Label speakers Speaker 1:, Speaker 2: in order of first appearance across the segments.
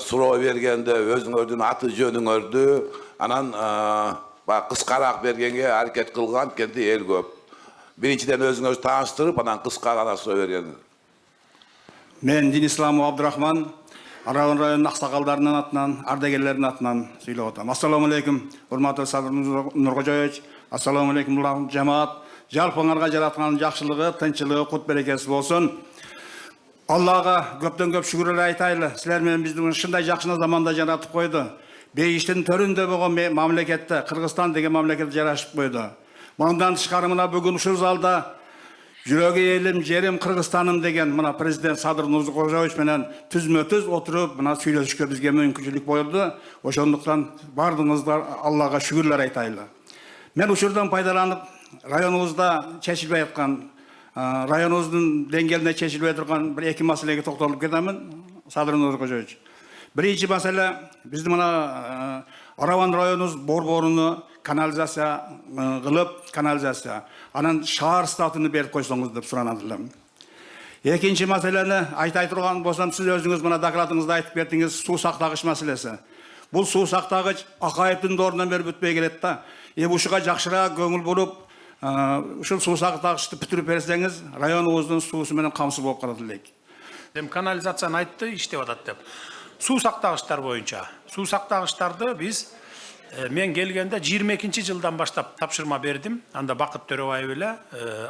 Speaker 1: suroo bергende özüңөрдүn atı jönüңөрdü anan kıskarak bergenге hareket kılgan kendi el köp. Birinçiden özüңöz tanıştırıp anan kıska gana suroo bergen.
Speaker 2: Men Din Islamov Abdurrahman, Aravan rayonunun aksakалдарынын атынан, ардагерлердин атынан сүйлөп атам. Ассаламу алейкум, урматтуу Садыр Нуркожоевич. Ассаламу алейкум, жамаат. Жалпыңарга жараткан жакшылыгы, тынчылыгы, кут берекеси болсун. Аллага көптөн көп шүгүрлөр айтайлы. Силер менен бизди ушундай жакшы заманда жаратып койду. Бейиштин төрүндө болгон мамлекетте, Кыргызстан деген мамлекет жарашып койду. Мындан тышкары мына бүгүн ушул залда жүрөгү элим, жерим Кыргызстаным деген мына президент Садыр Нуркожоевич менен түзмө-түз отуруп мына сүйлөшүшкө бизге мүмкүнчүлүк болду. Ошондуктан бардыгыңыздар Аллага шүгүрлөр айтайлы. Мен ушурдан пайдаланып районубузда чечилбей аткан, районубуздун деңгээлинде чечилбей турган бир эки маселеге токтолуп кетемин, Садыр Нуркожоевич. Биринчи маселе биздин мына Араван районубуз борборуну канализация кылып, канализация. Анан шаар статусун берип койсоңуз деп суранат элем. Экинчи маселени айтай турган болсом, сиз өзүңүз мына докладыңызда айтып бердиңиз, суу сактагыч маселеси. Бул суу сактагыч Акаевдин доорунан бери бүтпөй келет да. Ушуга жакшыраак көңүл буруп, ушул суу сактагычты бүтүрүп берсеңиз, районубуздун суусу менен камсыз болуп калат элек.
Speaker 3: Канализацияны айтты, иштеп атат деп. Суу сактагычтар боюнча. Суу сактагычтарды биз мен келгенде 22 жылдан баштап тапшырма бердим. Анда Бакыт Төрөбаев эле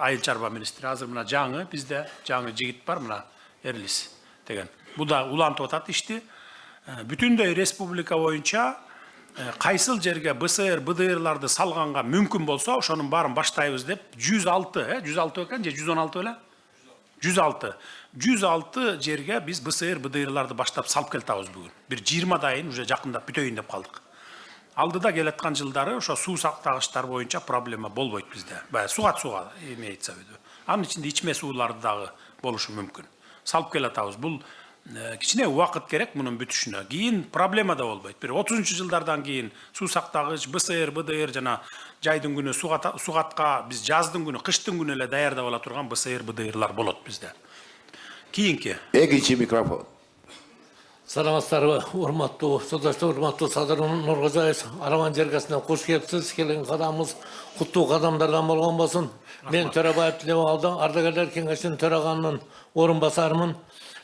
Speaker 3: айыл чарба министри. Азыр мына жаңы бизде жаңы жигит бар, мына Эрлис деген. Бу да улантып атат ишти. Бүтүндөй республика боюнча кайсыл жерге БСР, БДРларды салганга мүмкүн болсо, ошонун баарын баштайбыз деп 106 экен же 116 беле? 106 жерге биз БСР, БДРларды баштап салып келтабыз бүгүн. Бир 20 уже жакындап бүтөйүн деп калдык. Алдыда келаткан жылдары ошо суу сактагычтар боюнча проблема болбойт бизде. Баягы суга имеется в виду. Анын ичинде ичме сууларды дагы болушу мүмкүн. Салып келатабыз. Бул кичине убакыт керек мунун бүтүшүнө. Кийин проблема да болбойт. Бир 30 жылдардан кийин суу сактагыч, БСР, БДР жана жайдын күнү сугатка биз жаздын күнү, кыштын күнү эле даярдап ала турган БСР, БДРлар болот бизде. Кийинки.
Speaker 1: Экинчи микрофон.
Speaker 4: Саламатсыздарбы, урматтуу содоштор, урматтуу Садыр Нуркожоевич, Араван жергесине кош келипсиз. Келген кадамыбыз куттуу кадамдардан болгон болсун. Мен Төрөбаев Тилебалдын ардагерлер кеңешинин төраганынын орун басарымын.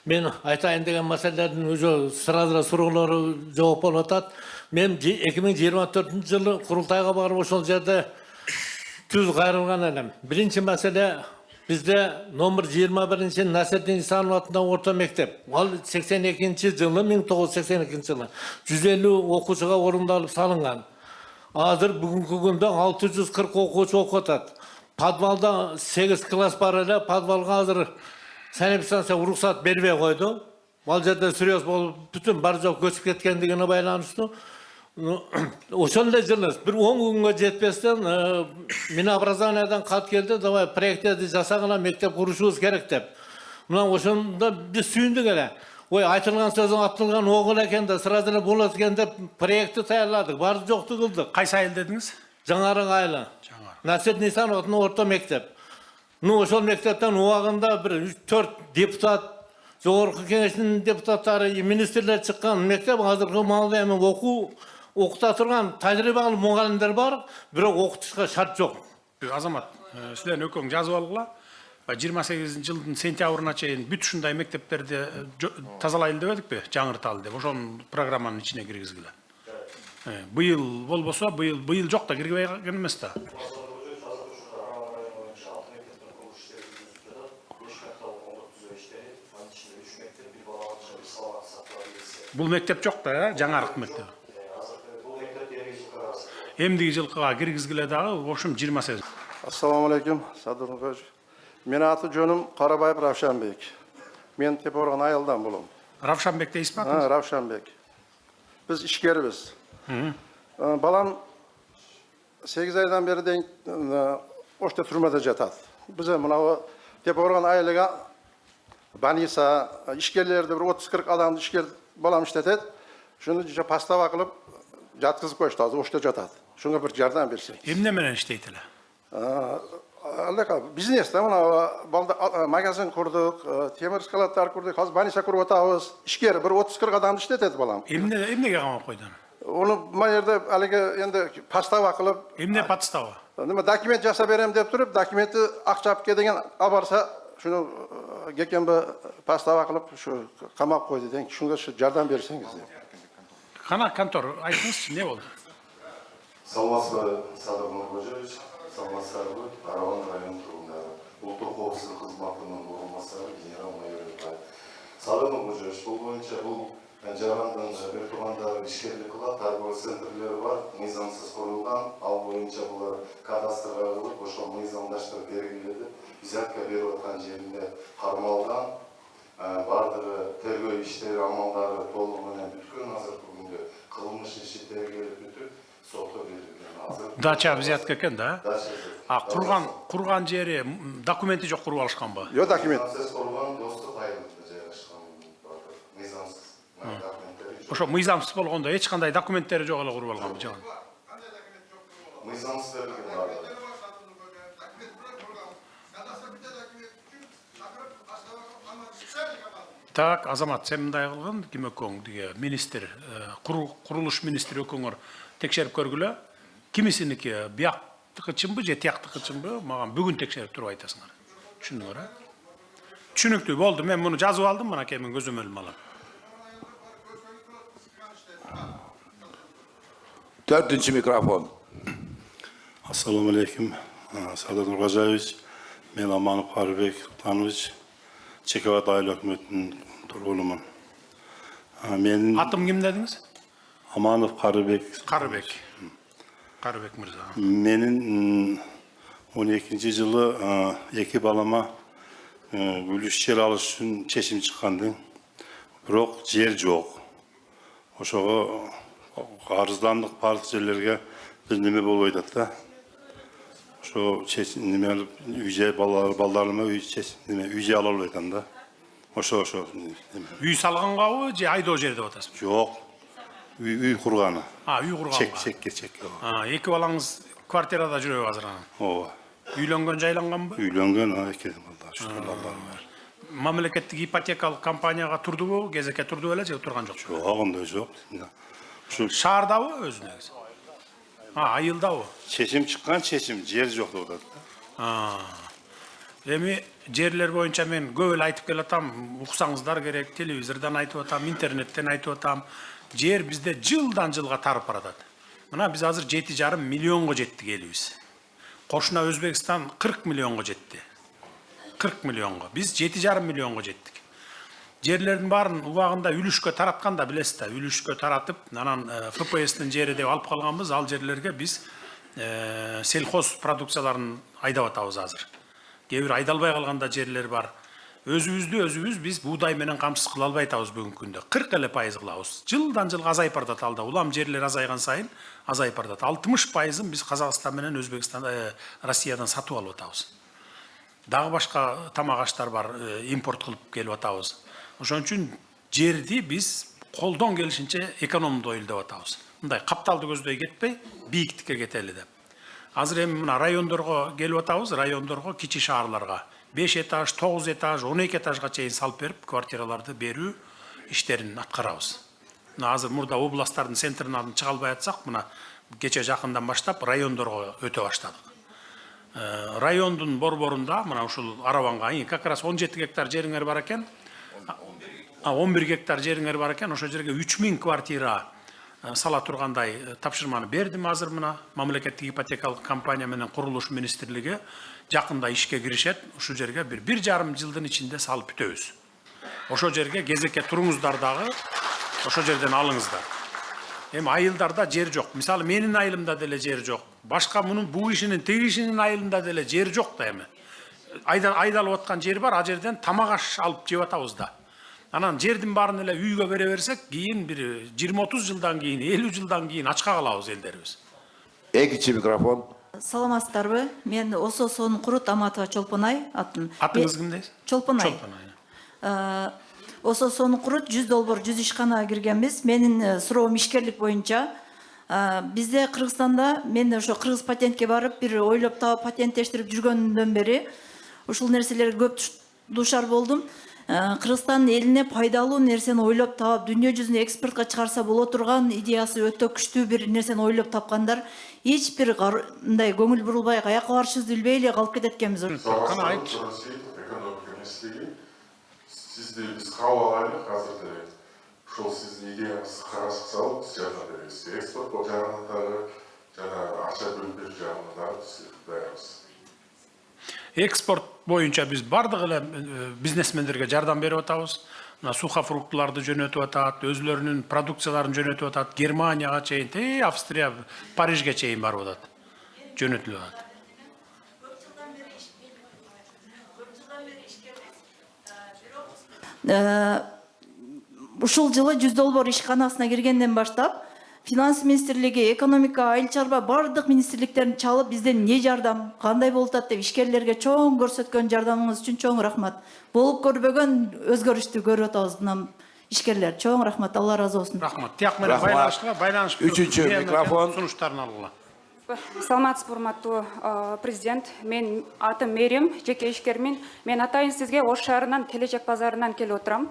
Speaker 4: Мен айтайын деген маселелердин өзү сразу суроолору жооп болуп атат. Мен 2024-жылы курултайга барып ошол жерде түз кайрылган элем. Биринчи маселе bizde номер 21 Насирдин Исанов атындагы орто мектеп. Ал 82-жылы, 1982-жылы 150 окуучуга орундалып салынган. Азыр бүгүнкү күндө 640 окуучу окуп атат. Подвалда 8 класс бар эле, подвалга азыр санэпстанция уруксат бербей койду. Ал жерде сүрөс болуп, бүтүн бар жок көчүп кеткендигине байланыштуу. Ошондой жылы бир 10 күнгө жетпестен Минобразованиядан кат келди, давай проекттерди жасагыла мектеп курушубуз керек деп. Мына ошондо биз сүйүндүк эле. Ой, айтылган сөзүң аттылган огул экен да, сразу эле болот экен деп проектти даярладык, барды жокту кылдык.
Speaker 3: Кайсы айыл дедиңиз?
Speaker 4: Жаңарың айылы. Насирдин Исановдун орто мектеп. Ошол мектептен убагында бир 4 депутат, жогорку кеңештин депутаттары, министрлер чыккан мектеп азыркы маалда эми окута турган тажрыйбалуу мугалимдер бар, бирок окутушка шарт жок.
Speaker 3: Азамат, силер экөөң жазып алгыла. 28-жылдын сентябрына чейин бүт ушундай мектептерди тазалайлы деп эдикпи, жаңырталы деп. Ошонун программанын ичине киргизгиле. Быйыл болбосо, быйыл жок да киргизбей эмес да. Бул мектеп жок да, жаңарык мектеп. Эмдиги жылкыга киргизгиле дагы, в общем 28.
Speaker 5: Ассаламу алейкум, Садыр Нуркожоевич. Мен аты жөнүм Карабаев Равшанбек. Мен Тепорган айылдан болом.
Speaker 3: Равшанбек дейсизби атыңыз?
Speaker 5: Равшанбек. Биз ишкербиз. Балам 8 айдан бери ошто түрмөдө жатат. Биз мына Тепорган айылыга баниса ишкерлерди бир 30-40 адамды ишкер балам иштетет. Шуну постава кылып жаткызып коюшту, азыр ошто жатат. Шуга бир жардам берсе.
Speaker 3: Эмне менен иштейт эле?
Speaker 5: Бизнес, магазин kurдuk, temir eskalator kurдuk, hazır больница kurup atабыз. İşker bir 30-40 adamды işletedi balam.
Speaker 3: Эмнеге камап койдун?
Speaker 5: Onu bu yerде haligi endi pastava qilib,
Speaker 3: Эмне подстава?
Speaker 5: nima dokument жасап berem deb turib, dokumenti aqchab kelgan abarsa, shuni gekenbe pastava qilib shu qamab qo'ydi degan. Shunga shu yordam bersangiz deb.
Speaker 3: Qana kontor, aytыңызчы, не болду?
Speaker 6: Саламатсызбы, Садыр Нуркожоевич, саламатсызбы, Араван району тургундары. Улуттук коопсуздук кызматынын орунбасары генерал-майор. Садыр Нуркожоевич, бул боюнча бул жарандын бир туугандары ишкерлик кылат, торговый центрлери бар, мыйзамсыз курулган, ал боюнча булар кадастрга кылып, ошол мыйзамдаштырып бергиледи. Взятка берип аткан жеринде кармалган, бардыгы тергөө иштери, амалдары толугу менен бүткөн, азыркы күндө кылмыш иши тергелип бүтүп, сотко берилген. Азыр
Speaker 3: Дача взятка экен да? А курган жери документи жок куруп алышканбы?
Speaker 5: Yo dokument.
Speaker 6: Мыйзамсыз курулган достук айылында жайгашкан мыйзамсыз документтери жок.
Speaker 3: Ошо мыйзамсыз болгондо эч кандай документтери жок эле куруп алганбы жаган?
Speaker 6: Мыйзамсыз берилген бардыгы.
Speaker 3: Так, Азамат, сен мындай кылгын, ким экөөң диге министр, курулуш министри экөөңөр текшерип көргүлө. Кимисиники бияктыкы чынбы же тияктыкы чынбы? Мага бүгүн текшерип туруп айтасыңар. Түшүндүңөр, а? Түшүнүктүү болду. Мен муну жазып алдым, мына мен көзөм өлүм алам.
Speaker 1: 4-cü mikrofon.
Speaker 7: Assalamu alaikum. Sadat Nurkojayevich, men Amanov Qaribek Tanovich, Çekovat Aile Hükümeti'nin turgulumun.
Speaker 3: Atım kim dediniz?
Speaker 7: Amanov Qaribek.
Speaker 3: Qaribek Mirza.
Speaker 7: Menin 12. yılı iki balama gülüş yer alış üçün çeşim çıkandı. Biroq yer yok. Oşoğa arızlandık park yerlerge bir nime boluydu da. Şu çeşim nime alıp üye ballarıma üye alalıydı da. Oşo.
Speaker 3: Үй салганбы же айдоо жерде атасыз?
Speaker 7: Yok. Üy kurganı.
Speaker 3: А, үй курганга.
Speaker 7: Çek.
Speaker 3: Эки балаңыз квартирада жүрөбү азыр анан?
Speaker 7: Ооба.
Speaker 3: Үйлөнгөн, жайланганбы?
Speaker 7: Үйленген, эки балдар, шүкүр балдар.
Speaker 3: Мамлекеттик ипотекалык компанияга турдубу, кезекке турду эле же турган жокчу?
Speaker 7: Yok, onda yok. Şu
Speaker 3: Шаардабы өзү негизи? Айылдабы?
Speaker 7: çeşim çıkan çeşim, yer yok orada.
Speaker 3: Эми жерлер боюнча мен көп эле айтып келатам, уксаңыздар керек, телевизордон айтып атам, интернеттен айтып атам. Жер бизде жылдан жылга тарып баратат. Мына биз азыр 7,5 миллионго жеттик элибиз. Кошуна Өзбекстан 40 миллионго жетти. 40 миллионго. Биз 7,5 миллионго жеттик. Жерлердин баарын убагында үлүшкө таратканда билесиз да, үлүшкө таратып, анан ФПСтин жери деп алып калганбыз, ал жерлерге биз сельхоз продукцияларын айдап атабыз азыр. Кээ бир айдалбай калганда жерлер бар. Өзүбүз биз буудай менен камсыз кыла албай атабыз бүгүнкү күндө. 40% кылабыз. Жылдан жылга азайып баратат алда. Улам жерлер азайган сайын азайып баратат. 60% биз Казакстан менен Өзбекстан, Россиядан сатып алып атабыз. Дагы башка тамак аштар бар, импорт кылып келип атабыз. Ошон үчүн жерди биз колдон келишинче экономдуу ойлоп атабыз. Мындай капталды көздөй кетпей, бийиктикке кетели деп. Азыр эми мына райондорго келип атабыз, райондорго, кичи шаарларга 5 этаж, 9 этаж, 12 этажга чейин салып берип, квартираларды берүү иштерин аткарабыз. Мына азыр мурда областтардын центринен чыга албай атсак, мына кече жакындан баштап райондорго өтө баштадык. Райондун борборунда, мына ушул Араванга как раз 17 гектар жериңер бар экен. 11 гектар жериңер бар экен, ошо жерге 3000 квартира сала тургандай тапшырманы бердим азыр мына мамлекеттик ипотекалык компания менен курулуш министрлиги жакында ишке киришет. Ушул жерге 1,5 жылдын ичинде салып бүтөбүз. Ошо жерге кезекке туруңуздар дагы, ошо жерден алыңыздар. Эми айылдарда жер жок. Мисалы менин айылымда деле жер жок. Башка мунун бул кишинин, тиги кишинин айылында деле жер жок да эми. Айдалып аткан жер бар, а жерден тамак аш алып жеп атабыз да. Анан жердин баарын эле үйгө бере берсек, кийин бир 20-30 жылдан кийин, 50 жылдан кийин ачка калабыз элдерибиз.
Speaker 1: Экинчи микрофон.
Speaker 8: Саламатсыздарбы? Мен ОСОСОнун Курут Аматова Чолпонай атын.
Speaker 3: Атыңыз ким дейсиз?
Speaker 8: Чолпонай. ОСОСОнун Курут 100 долбоор 100 ишканага киргенбиз. Менин суроом ишкерлик боюнча Бизде Кыргызстанда мен ошо кыргыз патентке барып бир ойлоп таап патенттештирип жүргөндөн бери ушул нерселерге көп дуушар болдум. Кыргызстан элине пайдалуу нерсени ойлоп таап, дүйнө жүзүнө экспортко чыгарса боло турган идеясы өтө күчтүү бир нерсени ойлоп тапкандар. Эч бир мындай көңүл бурулбай, каяка барышыбызды билбей эле калып кетет экенбиз.
Speaker 6: Сизди биз кабыл алайлык азыр ошол сиздин идеяңызды карашып салып биз жардам беребиз. Экспорт жагынан дагы жана акча бөлүп берүү жагынан дагы биз даярбыз.
Speaker 3: Экспорт боюнча биз бардык эле бизнесмендерге жардам берип атабыз. Мына сухофруктуларды жөнөтүп атат, өзүлөрүнүн продукцияларын жөнөтүп атат. Германияга чейин, Австрия, Парижге чейин барып атат. Жөнөтүлүп атат.
Speaker 8: Ушул жылы 100 долбоор ишканасына киргенден баштап, Финанс министрлиги, экономика, айыл чарба бардык министрликтерин чалып, бизден не жардам, кандай болуп атат деп ишкерлерге чоң көрсөткөн жардамыңыз үчүн чоң рахмат. Болуп көрбөгөн өзгөрүштү көрүп атабыз мына ишкерлер. Чоң рахмат, Алла разы болсун.
Speaker 3: Рахмат. Тияк менен байланышып
Speaker 1: Үчүнчү микрофон.
Speaker 3: Сунуштарын алгыла.
Speaker 9: Саламатсызбы, урматтуу президент. Мен атым Мерим, жеке ишкермин. Мен атайын сизге Ош шаарынан Келечек базарынан келип отурам.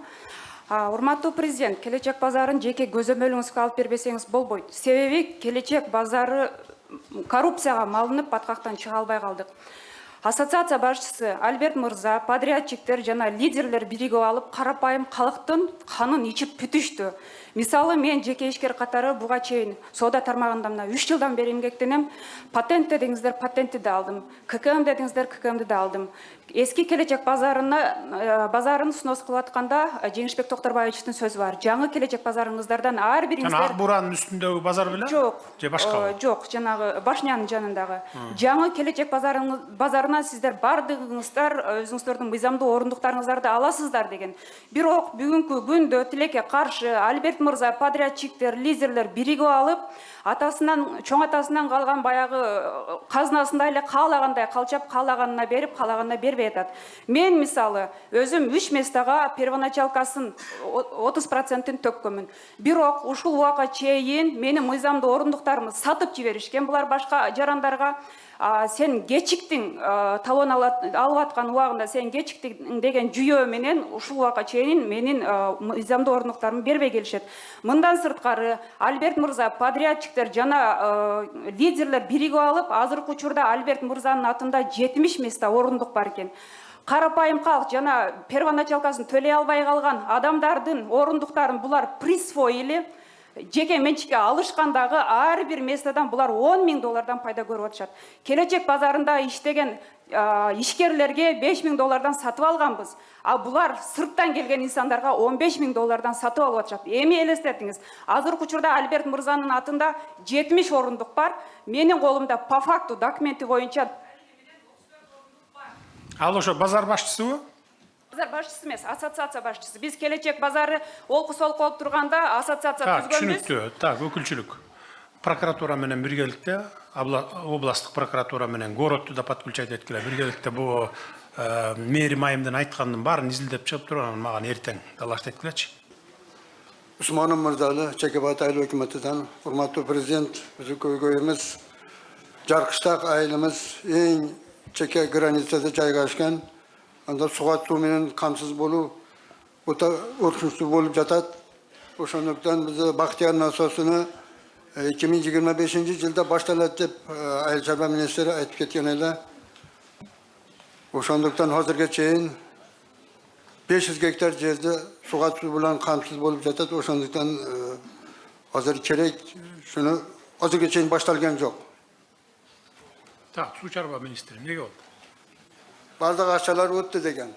Speaker 9: Урматтуу президент, Келечек базарын жеке көзөмөлүңүзгө алып бербесеңиз болбойт. Себеби Келечек базары коррупцияга малынып баткактан чыга албай калдык. Ассоциация башчысы Альберт Мырза, подрядчиктер жана лидерлер биригип алып, карапайым калктын канын ичип бүтүштү. Мисалы, мен жеке ишкер катары буга чейин соода тармагында мына 3 жылдан бери эмгектенем. Патент дедиңиздер, патентти да алдым. ККМ дедиңиздер, ККМди да алдым. Эски Келечек базарын снос кылып атканда Жеңишбек Токторбаевичтин сөзү бар. Жаңы Келечек базарыңыздардан ар бириңиздер.
Speaker 3: Жана Ак Буранын үстүндөгү базар беле?
Speaker 9: Жок.
Speaker 3: Же башкабы?
Speaker 9: Жок, жанагы Башнянын жанындагы. Жаңы Келечек базарынан сиздер бардыгыңыздар өзүңүздөрдүн мыйзамдуу орундуктарыңыздарды аласыздар деген. Бирок бүгүнкү күндө тилекке каршы Альберт Мырза, подрядчиктер, лидерлер биригип алып, чоң атасынан калган баягы казынасында эле каалагандай калчап, каалаганына берип, каалаганына бербей атат. Мен мисалы өзүм 3 местага первоначалкасын 30%-ин төккөнмүн. Бирок ушул убакка чейин менин мыйзамдуу орундуктарымды сатып жиберишкен. Булар башка жарандарга сен кечиктиң талон алып аткан убагында сен кечиктиң деген жүйөө менен ушул убакка чейин менин мыйзамдуу орундуктарымды бербей келишет. Мындан сырткары Альберт Мырза, подрядчиктер жана лидерлер биригип алып, азыркы учурда Альберт Мырзанын атында 70 места орундук бар экен. Карапайым калк жана первоначалкасын төлөй албай калган адамдардын орундуктарын булар присвоили. Жеке менчикке алышкандагы ар бир местадан булар $10 000 пайда көрүп атышат. Келечек базарында иштеген ишкерлерге $5 000 сатып алганбыз. Булар сырттан келген инсандарга $15 000 сатып алып атышат. Эми элестетиңиз. Азыркы учурда Альберт Мырзанын атында 70 орундук бар. Менин колумда по факту документи боюнча
Speaker 3: Ал ошо базар башчысыбы?
Speaker 9: Базар башчысы эмес, ассоциация башчысы. Биз Келечек базары олку-солку болуп турганда ассоциация түзгөнбүз.
Speaker 3: Түшүнүктүү. Так, өкүлчүлүк. Прокуратура менен биргеликте, областтык прокуратура менен городду да подключать эткиле. Биргеликте бу Мерим айымдын айтканынын баарын изилдеп чыгып турганын мага эртең далашт эткилечи.
Speaker 10: Усманов мырзалы, Чекебат айыл өкмөтүнөн, урматтуу президент, биздин көйгөйүбүз, Жаркыштак айылыбыз эң чеке границада жайгашкан. Анда суга суу менен камсыз болуу өтө өркүнчтүү болуп жатат. Ошондуктан биз Бактияр насосуну 2025 жылда башталат деп айыл чарба министри айтып кеткен эле. Ошондуктан азыркыга чейин 500 гектар жерде суга суу менен камсыз болуп жатат. Ошондуктан азыр керек шуну азыркыга чейин башталган жок.
Speaker 3: Так, суу чарба министри эмнеге болду?
Speaker 10: Бардык акчалар өттү деген.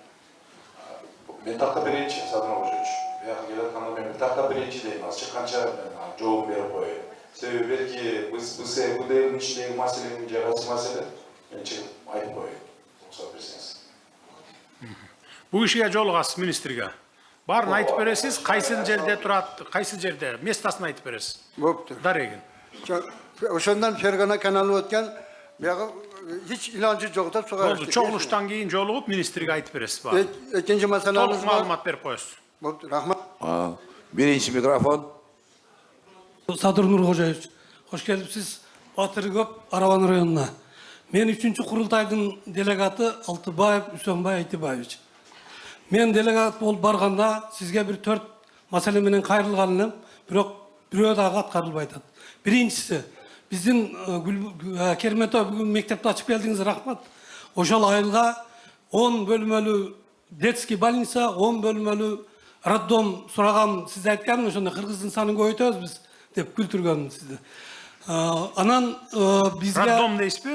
Speaker 6: Мен такта биринчи Садыр Кожоевич. Бияка келатканда мен такта биринчи дейм. Азыр канча жооп берип коеюн. Себеби белки биз бул делдин ичиндеги маселенин жагасы маселе. Мен чыгып айтып коеюн. Рухсат берсеңиз.
Speaker 3: Бул ишке жолугасыз министрге. Баарын айтып бересиз, кайсы жерде турат, кайсы жерде, местасын айтып бересиз.
Speaker 10: Боптур.
Speaker 3: Дарегин.
Speaker 10: Ошондон Фергана каналы өткөн, бияка hiç ilancı yok da suğa.
Speaker 3: Болду, чогулуштан кийин жолугуп министрге айтып бересиз баарын.
Speaker 10: Экинчи маселебиз
Speaker 3: Толук маалымат берип коесуз.
Speaker 10: Боптур, рахмат.
Speaker 1: Биринчи микрофон.
Speaker 11: Садыр Нуркожоевич, Hoş gelipsiz Batırgöp Aravan rayonuna. Men 3-cü kurultaydın delegatı Altıbayev Üsönbay Aytibayeviç. Men delegat bolup barganda sizge bir 4 masale menen kayrılganım, bирок бирөө дагы аткарылбай атат. Биринчиси, биздин Кермето бүгүн мектепти ачып келдиңиз, рахмат. Ошол айылга 10 бөлмөлүү детский больница, 10 бөлмөлүү роддом сураган, сиз айткан ошондо кыргыздын санын көбөйтөбүз биз деп күлтүргөн сизди. Анан бизге
Speaker 3: Роддом дейсизби?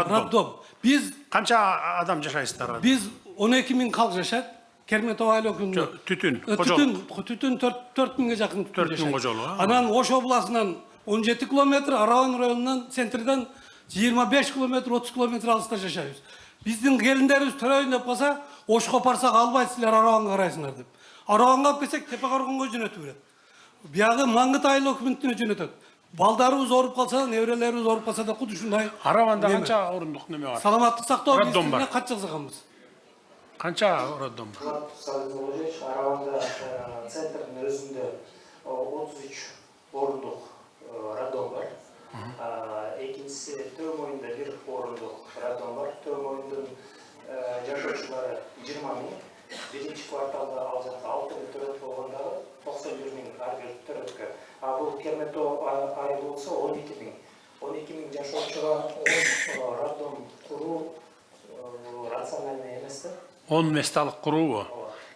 Speaker 11: Роддом. Биз
Speaker 3: канча адам жашайсыздар?
Speaker 11: Биз 12.000 халк жашайт. Кермето айыл өкүмүндө.
Speaker 3: Түтүн,
Speaker 11: Түтүн 4.000ге жакын түтүн жашайт.
Speaker 3: 4.000 кожолу.
Speaker 11: Анан Ош областынан 17 километр, Араван районунан центрден 25 километр, 30 километр алыста жашайбыз. Биздин келиндерибиз төрөйүн деп калса, Ошко барсак албайсыздар, Араванга карайсыңар деп. Араванга алып келсек, Тепе Каргонго жөнөтүп берет. Биягы Маңгыт айыл өкмүнтүнө жөнөтөт. Балдарыбыз ооруп калса, неберелерибиз ооруп калса да куд ушундай.
Speaker 3: Араванда канча орындук неме бар?
Speaker 11: Саламаттык сактоо министрлигине кат жазганбыз.
Speaker 3: Канча роддом бар?
Speaker 12: Араванда центрдин өзүндө 33 орындук роддом бар. Экинчиси Төмөйүндө 1 орындук роддом бар. Төмөйүндүн жашоочулары 20 000. Биринчи кварталда ал жакта 6 төрөт болгондагы 91 000 ар бир төрөткө. Бул Кермето айылы болсо 12 000. 12 000 жашоочуга роддом куруу рациональный эмес да.
Speaker 3: 10 месталык куруубу?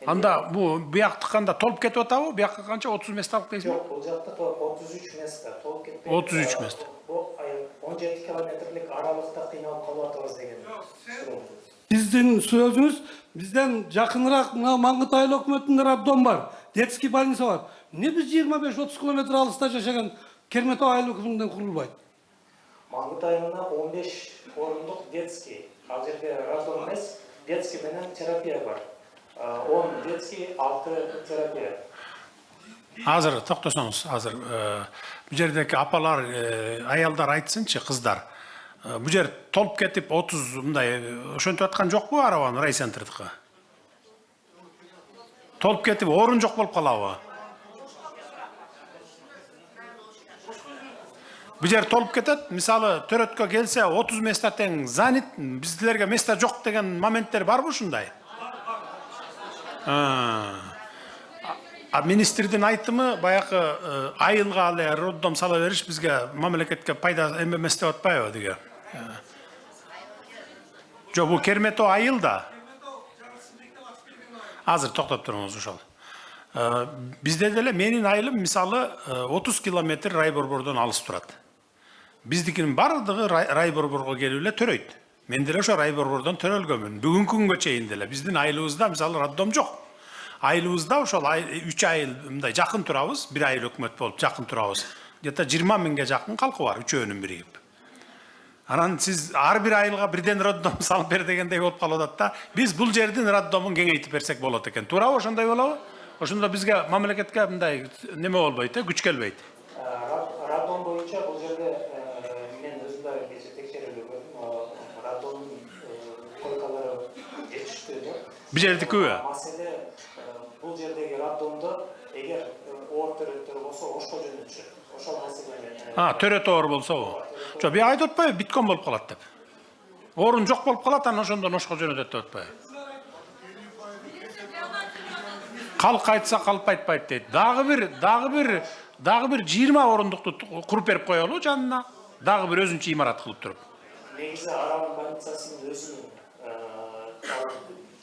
Speaker 3: Анда бу бияктыкканда толуп кетип атабы? Биякка канча 30 месталык дейсизби?
Speaker 12: Жок, бул жакта 33 места толуп кетпейт.
Speaker 3: 33 места.
Speaker 12: Бул 17 километрлик аралыкта кыйналып калып атабыз деген.
Speaker 11: Биздин сөзүңүз, бизден жакыныраак Маңгыт айыл өкмөтүндө роддом бар, детский больница бар. Эмне биз 25-30 километр алыста жашаган Кермето айыл өкмөтүндөн курулбайт?
Speaker 12: Маңгыт айылына 15 орындук детский, ал жерде роддом эмес, детский менен терапия бар. 10 детский, 6 терапия.
Speaker 3: Азыр токтосоңуз, азыр бу жердеки апалар, аялдар айтсынчы, кыздар. Бу жер толуп кетип 30 мындай ошентип аткан жокпу Араван райцентрдыкы? Толуп кетип орун жок болуп калабы? Бу жер толуп кетет, мисалы төрөткө келсе 30 места тең занят, биздерге места жок деген моменттер барбы ушундай? Министрдин айтымы баягы айылга эле роддом сала бериш бизге мамлекетке пайда эмес деп атпайбы деген. Жок, бул Кермето айылда. Азыр токтоп туруңуз ошол. Бизде деле менин айылым мисалы 30 километр райборбордон алыс турат. Биздикинин бардыгы райборборго келип эле төрөйт. Мен деле ошо райборбордон төрөлгөмүн. Бүгүнкү күнгө чейин деле биздин айылыбызда мисалы роддом жок. Айылыбызда ошол 3 айыл мындай жакын турабыз, бир айыл өкмөт болуп жакын турабыз. Где-то 20 000ге жакын калкы бар, үчөөнүн биригип. Анан сиз ар бир айылга бирден роддом салып бер дегендей болуп калып атат да. Биз бул жердин роддомун кеңейтип берсек болот экен. Туурабы, ошондой болобу? Ошондо бизге мамлекетке мындай неме болбойт, күч келбейт.
Speaker 12: Роддом боюнча бул жерде мен өзүм да кечээ текшерүүгө көрдүм. Роддомдун койкалары жетиштүү деп.
Speaker 3: Бул жердикиби?
Speaker 12: Маселе бул жердеги роддомдо эгер оор төрөттөр болсо Ошко жөнөтүшөт. Ошол маселе.
Speaker 3: Төрөт оор болсобу? Жок, бия айтып атпайбы, биткон болуп калат деп. Орун жок болуп калат, анан ошондон Ошко жөнөтөт деп атпайбы? Калк айтса калп айтпайт дейт. Дагы бир 20 орундукту куруп берип коелу жанына. Дагы бир өзүнчө имарат кылып туруп.
Speaker 12: Негизи Араван больницасынын өзүнүн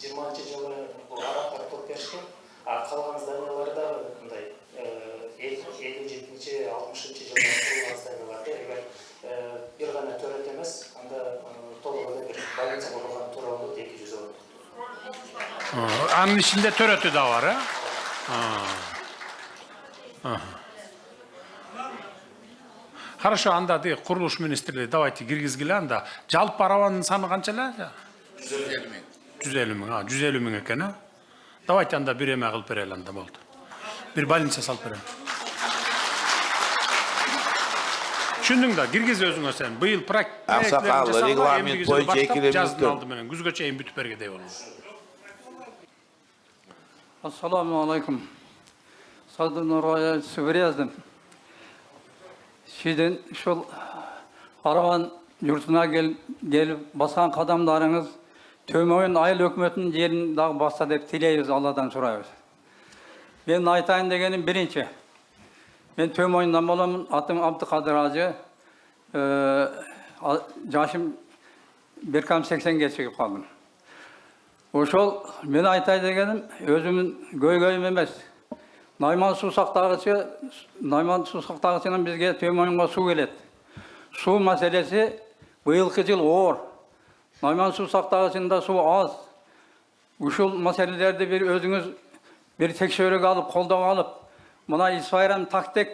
Speaker 12: 20-жылы бул араптар куруп беришкен. Калган зданияларда мындай 57-60-жылы курулган зданияларда эгер бир гана төрөт эмес, анда толук эле бир больница курулган тууралуу 200 орун.
Speaker 3: Анын ичинде төрөтү да бар, Хорошо, анда курулуш министрлиги давайте киргизгиле анда. Жалпы Араванын саны канча эле? 150 000. 150 000 экен, Давайте анда бир эме кылып берели анда болду. Бир больница салып берели. Түшүндүң да, киргиз өзүңө сен. Быйыл
Speaker 1: Аксакал регламент боюнча
Speaker 3: жаздын алды менен күзгө чейин бүтүп бергендей болду.
Speaker 13: Assalamu alaikum. Sadı Nuraya Süvriyazdın. Sizin şu Aravan yurtuna gelip basan kadamlarınız Tömoyun ayıl hükümetinin yerini daha bassa dep tileyiz, Allah'tan sorayız. Ben aytayın degenim birinci. Ben Tömoyun'dan bolamın, atım Abdülkadir Hacı. Yaşım 80 geçip kaldım. Oşol men aytay degenim özümün göy emez. Nayman Susaqtağıçı'nın bizge Tömoyun'a su gelet. Su meselesi bu yılki yıl oğur. Nayman Susaqtağıçı'nda su az. Uşul meselelerde bir özünüz bir tekşörük alıp, koldan alıp, buna İsfairem taktik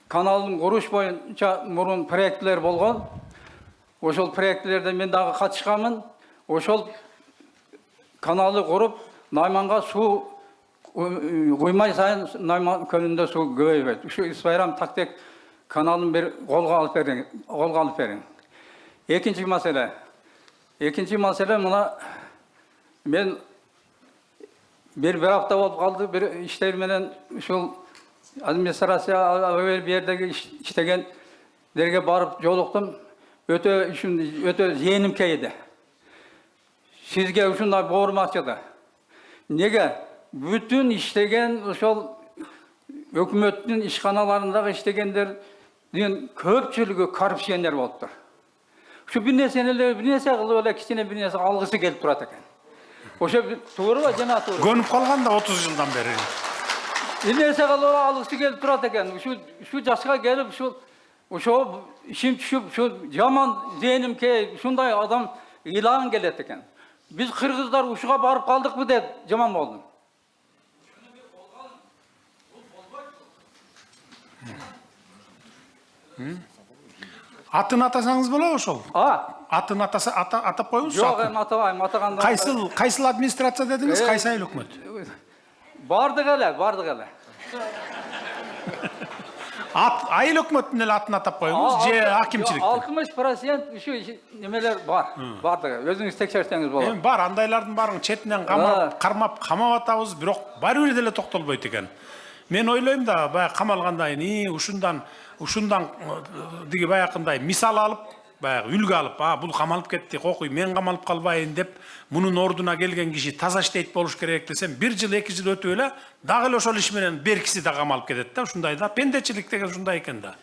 Speaker 13: kanalın kuruş boyunca murun proyektler bolğan. Oşol proyektlerden men dağı kaçışkamın. Oşol kanalı kurup, Nayman'a su koymay sayın Nayman kölünde su göğübet. Şu İsfairem taktik kanalın bir kolga alıp verin. İkinci mesele buna ben bir hafta olup kaldı, bir işlermeden şu administrasiya bir yerdeki iştegen derge barıp yoluktum. Öte yeğenim keydi. Sizge şunday boğurmakçıdı. Nege? Bütün iştegen hükümetin işkanalarındaki iştegenler köpçülüğü korrupsiyenler oldular. Şu bir nese öyle kişine bir nese algısı gelip durat eken. Oşa doğru mu cemaat doğru?
Speaker 3: Gönüp kalgan da 30 yıldan beri.
Speaker 13: Bir nese algısı gelip durat eken. Şu yaşa gelip şu yaman zihnim ki şunday adam ilan gelet eken. Biz Kırgızlar uşuğa barıp kaldık mı de cemam oldum.
Speaker 3: Atın atasanız bola oşol. Atın atap koyunuz.
Speaker 13: Yok, atavayım, ataganda.
Speaker 3: Kaysıl administrasiya dediniz, kaysı ayıl hükümet?
Speaker 13: Bardık hele.
Speaker 3: Ayıl hükümetinden atın atap koyunuz, hakimçilikte.
Speaker 13: 60% şu nemeler var. Bardık. Özünüz tekşerseniz bolar.
Speaker 3: Bar, andaylardın barın çetinden karmap atabız, birok bari öyle dele toktolboyt eken. Men oylayım da baya kamalgandayn, uşundan digi bayakınday misal alıp, bayağı ülgü alıp, bul kamalıp kettik, okuy, men kamalıp kalbayın dep, bunun orduna gelgen kişi taza işteyip boluş gerek desem, 1 yıl 2 yıl ötü öyle, dağıl oşol işmenen berkisi de kamalıp kedet de, şunday da, pendeçilik degen şunday eken da.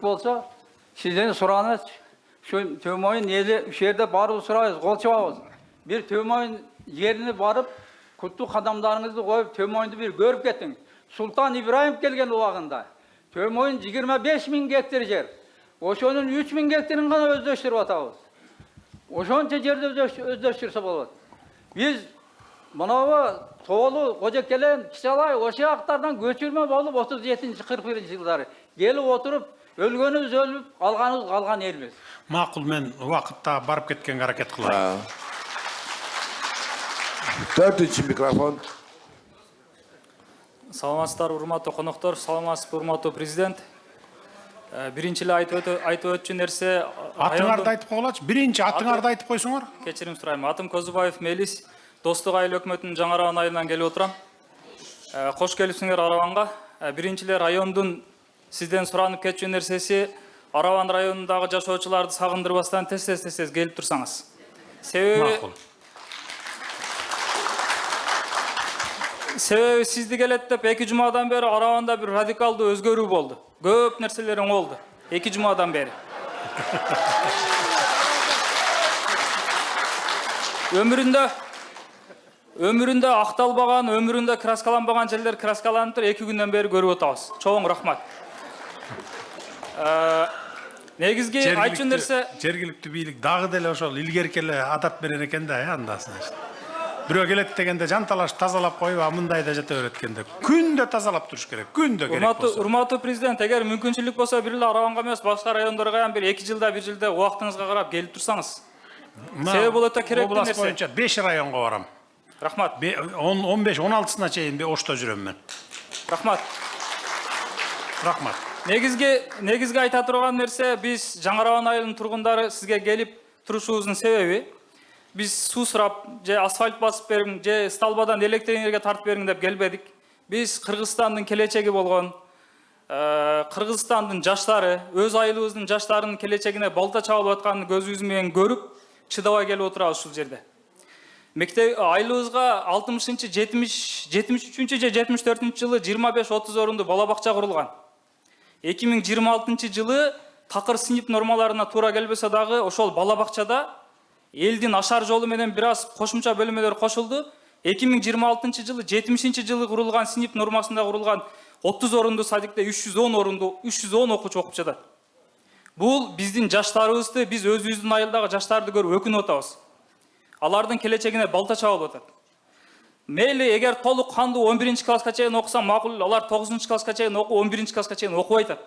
Speaker 13: Bolsa, sizden soranız, şu Tömoyun yeri, şu yerde barıp sorayız, kol çabağız. Bir Tömoyun yerini barıp, kutlu adamlarınızı koyup Tömoyun'u bir görüp gettin. Sultan İbrahim gelgen o vaqında. Tömoyun 25.000 gektar yer. Oşonun 3.000 gektarını gana özdeştirip atabız. Oşonca yerde özdeştirse bolot. Biz manava Toğlu, Kocakelen, Kişalay, oşa aktardan göçürme bolup 37-41 yılları. Gelip oturup, ölgönüz ölüp, kalganız kalgan elmiz.
Speaker 3: Makul, men vaqtda barıp ketken hareket kılayım.
Speaker 1: 4. mikrofon.
Speaker 14: Саламатсыздар, урматтуу коноктор, саламатсызбы, урматтуу президент. Биринчи эле айтып өтчү нерсе
Speaker 3: Атыңарды айтып койгулачы. Биринчи атыңарды айтып койсоңор.
Speaker 14: Кечирим сурайм. Атым Козубаев Мелис, Достук айыл өкмөтүнүн Жаңы Арабан айылынан келип отурам. Кош келипсиңер Арабанга. Биринчиле райондун сизден суранып кетчү нерсеси Арабан районундагы жашоочуларды сагындырбастан тез келип турсаңыз. Себеби сизди келет деп 2 жумадан бери Арабанда bir радикалдуу өзгөрүү болду. Көп нерселериң болду. 2 жумадан бери. Өмүрүндө акталбаган, өмүрүндө краскаланбаган жерлер краскаланып 2 күндөн бери көрүп атабыз. Чоң рахмат. Негизги айтчу нерсе
Speaker 3: жергиликтүү бийлик дагы деле ошол илгеркеле атап берен экен да, андасын. Бирөө келет дегенде жанталаш тазалап коюп, мындай да жата береткенде күндө тазалап туруш керек, күндө керек болсо.
Speaker 14: Урматтуу президент, эгер мүмкүнчүлүк болсо бир эле Арабанга эмес, башка райондорго ham bir 2 жылда, 1 жылда убактыңызга карап келип турсаңыз. Себеби бул өтө керектүү нерсе.
Speaker 3: Область боюнча 5 районго барам.
Speaker 14: Рахмат.
Speaker 3: 15-16-сына чейин Ошто жүрөм мен.
Speaker 14: Рахмат.
Speaker 3: Рахмат.
Speaker 14: Негизги айта турган нерсе, биз Жаңы Арабан айылынын тургундары сизге келип турушубуздун себеби biz su surap, asfalt basıp verin, stalbadan elektrik enerjiye tartıp verin deyip gelmedik. Биз Кыргызстандын келечеги болгон, Кыргызстандын жаштары, өз айылыбыздын жаштарынын келечегине балта чабылып атканын көзүбүз менен көрүп, чыдабай келип отурабыз ушул жерде. Мектеп айылыбызга 60-70, 73 же 74 жылы 25-30 орунду бала бакча курулган. 2026 жылы такыр синип нормаларына туура келбесе дагы ошол бала бакчада элдин ашар жолу менен бир аз кошумча бөлмөлөр кошулду. 2026 жылы 70 жылы курулган синип нормасында курулган 30 орунду садикте 310 окуучу окуп жатат. Бул биздин жаштарыбызды, биз өзүбүздүн айылдагы жаштарды көрүп өкүнүп атабыз. Алардын келечегине балта чабылып атат. Мейли эгер толук кандуу 11-класска чейин окуса макул, алар 9-класска чейин окуп, 11-класска чейин окубай атат.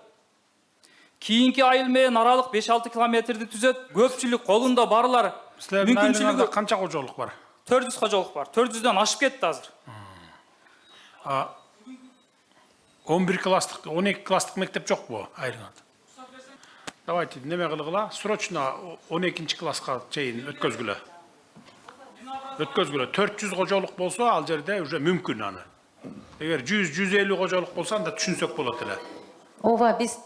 Speaker 14: Кийинки айыл менен аралык 5-6 километрди түзөт. Көпчүлүк колунда барлар мүмкүнчүлүгү
Speaker 3: канча кожолук бар?
Speaker 14: 400 кожолук бар. 400дөн ашып кетти азыр.
Speaker 3: 11 класстык, 12 класстык мектеп жокпу айылыңызда? Давайте неме кылгыла, срочно 12 класска чейин өткөзгүлө. 400 кожолук болсо, ал жерде уже мүмкүн аны. Эгер 100-150 кожолук болсо, анда түшүнсөк болот эле.
Speaker 15: Ооба, биз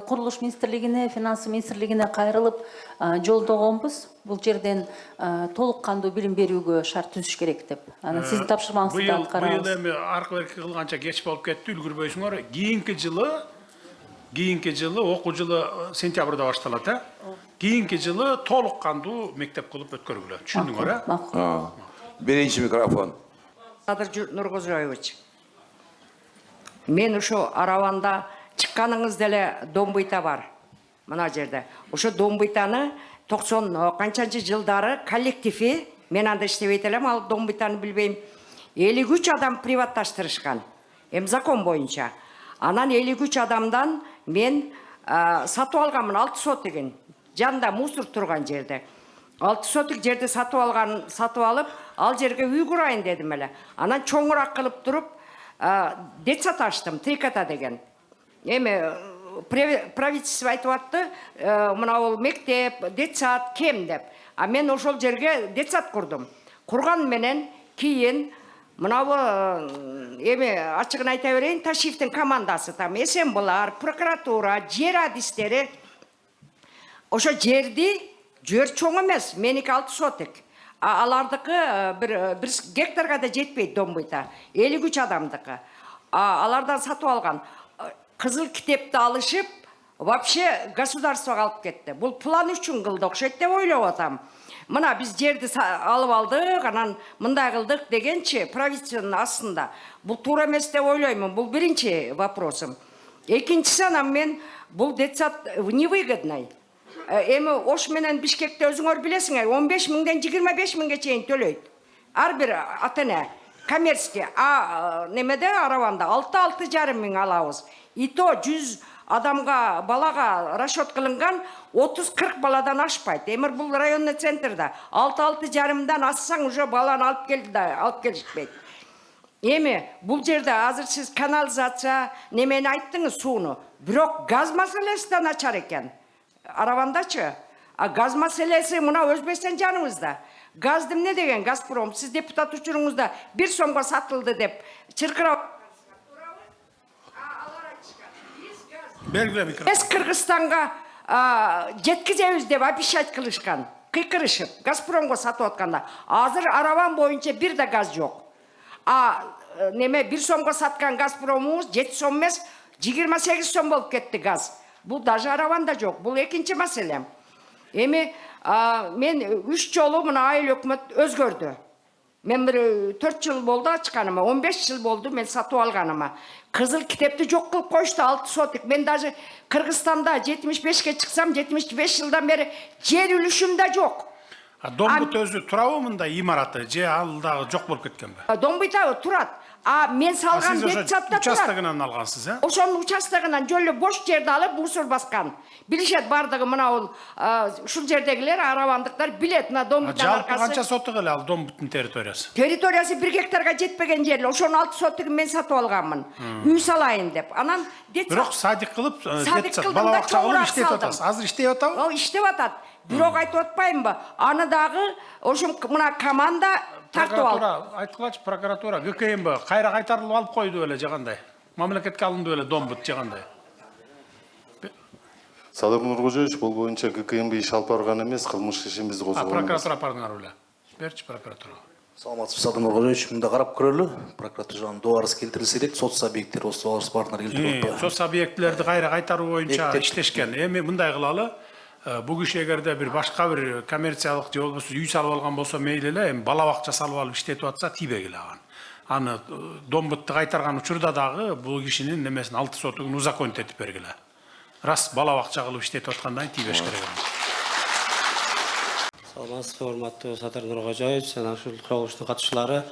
Speaker 15: Курулуш министрлигине, финансы министрлигине кайрылып жолдогонбуз. Бул жерден толук кандуу билим берүүгө шарт түзүш керек деп. Анан сиздин тапшырмаңызды да аткарабыз.
Speaker 3: Быйыл эми аркы берки кылганча кеч болуп кетти, үлгүрбөйсүңөр. Кийинки жылы окуу жылы сентябрда башталат, э? Кийинки жылы толук кандуу мектеп кылып өткөргүлө. Түшүндүңөр, э?
Speaker 1: Биринчи микрофон.
Speaker 16: Садыр Нургозоевич. Мен ошо Араванда чыкканыңыз деле Домбыйта бар. Мына жерде. Ошо Домбыйтаны 90 канчанчы жылдары коллективи, мен анда иштебейт элем, ал Домбыйтаны билбейм. 53 адам приватташтырышкан. Закон боюнча. Анан 53 адамдан мен сатып алганмын 6 сотыгын. Жанында мусор турган жерде. 6 сотык жерде сатып алып, ал жерге үй курайын дедим эле. Анан чоңураак кылып туруп, детсад аштым, Триката деген. Эми правительство айтып атты, мына ол мектеп, детсад кем деп. А мен ошол жерге детсад курдум. Курган менен кийин мына эми ачыгын айта берейин, Ташиевдин командасы там эсенбулар, прокуратура, жер адистери ошо жерди жер чоң эмес, меники 6 сотык. Алардыкы бир гектарга да жетпейт Домбыйта. 53 адамдыкы. Алардан сатып алган. Кызыл китепти алышып, вообще государствого алып кетти. Бул план үчүн кылды окшойт деп ойлоп атам. Мына биз жерди алып алдык, анан мындай кылдык дегенчи правительствонун астында. Бул туура эмес деп ойлоймун. Бул биринчи вопросум. Экинчиси, анан мен бул детсад невыгодный. Эми Ош менен Бишкекте өзүңөр билесиңер, 15 миңден 25 миңге чейин төлөйт. Ар бир ата-эне коммерческий. Немеде Араванда 6-6,5 миң алабыз. И то 100 адамга, балага расчет кылынган 30-40 баладан ашпайт. Эмир бул районный центрда 6-6,5-дан ассаң уже баланы алып келди да, алып келишпейт. Эми бул жерде азыр сиз канализация немени айттыңыз, сууну. Бирок газ маселеси да начар экен. Аравандачы. Газ маселеси мына Өзбекстан жаныбызда. Газды эмне деген Газпром, сиз депутат учуруңузда 1 сомго сатылды деп чыркырап. Биз Кыргызстанга жеткизебиз деп обещать кылышкан. Кыйкырышып, Газпромго сатып атканда. Азыр Араван боюнча бир да газ жок. Неме 1 сомго саткан Газпромубуз 7 сом эмес, 28 сом болуп кетти газ. Бул даже Араванда жок. Бул экинчи маселе. Эми мен 3 жолу мына айыл өкмөт өзгөрдү. Мен 4 жыл болду ачканыма, 15 жыл болду мен сатып алганыма. Кызыл китепти жок кылып коюшту 6 сотык. Мен даже Кыргызстанда 75ке чыксам, 75 жылдан бери жер үлүшүм да жок.
Speaker 3: Домбут өзү турабы мында имараты, же ал дагы жок болуп кеткенби?
Speaker 16: Домбуйта турат. Мен салган детсадда турат.
Speaker 3: Участогунан алгансыз, э?
Speaker 16: Ошонун участогунан жөлө бош жерди алып мусор баскан. Билишет бардыгы мына ол ушул жердегилер, аравандыктар билет мына Домбуттан аркасы.
Speaker 3: Жалпы канча сотук эле ал Домбуттун территориясы?
Speaker 16: Территориясы 1 гектарга жетпеген жер. Ошонун 6 сотугун мен сатып алганмын. Үй салайын деп. Анан
Speaker 3: детсад. Бирок садик кылып, детсад бала бакча кылып иштеп атасыз. Азыр иштеп атабы?
Speaker 16: Иштеп атат. бирок айтып атпаймынбы? Аны дагы ошо мына команда тартып алды.
Speaker 3: Айткылачы прокуратура ГКМБ кайра кайтарылып алып койду эле жагандай. Мамлекетке алынды эле домбут жагандай.
Speaker 6: Садыр Нуркожоевич, бул боюнча ГКМБ иш алып барган эмес, кылмыш ишибизди козгогон.
Speaker 3: Прокуратура бардыңар беле. Берчи прокуратура.
Speaker 17: Саламатсызбы, Садыр Нуркожоевич, мында карап көрөлү. Прокуратура доарыс келтирилсе элек, сот объекттери осы бардыңар келтирип атпайбы?
Speaker 3: Сот объектилерди кайра кайтаруу боюнча иштешкен. Эми мындай кылалы. Бул киши эгерде бир башка бир коммерциялык же болбосо үй салып алган болсо мейли эле, эми бала бакча салып алып иштетип атса тийбегиле аган. Аны домбутты кайтарган учурда дагы бул кишинин немесин 6 сотугун узаконить этип бергиле. Раз бала бакча кылып иштетип аткандан тийбеш керек эмес.
Speaker 18: Саламатсызбы, урматтуу Садыр Нуркожоевич, жана ушул курулуштун катышуулары.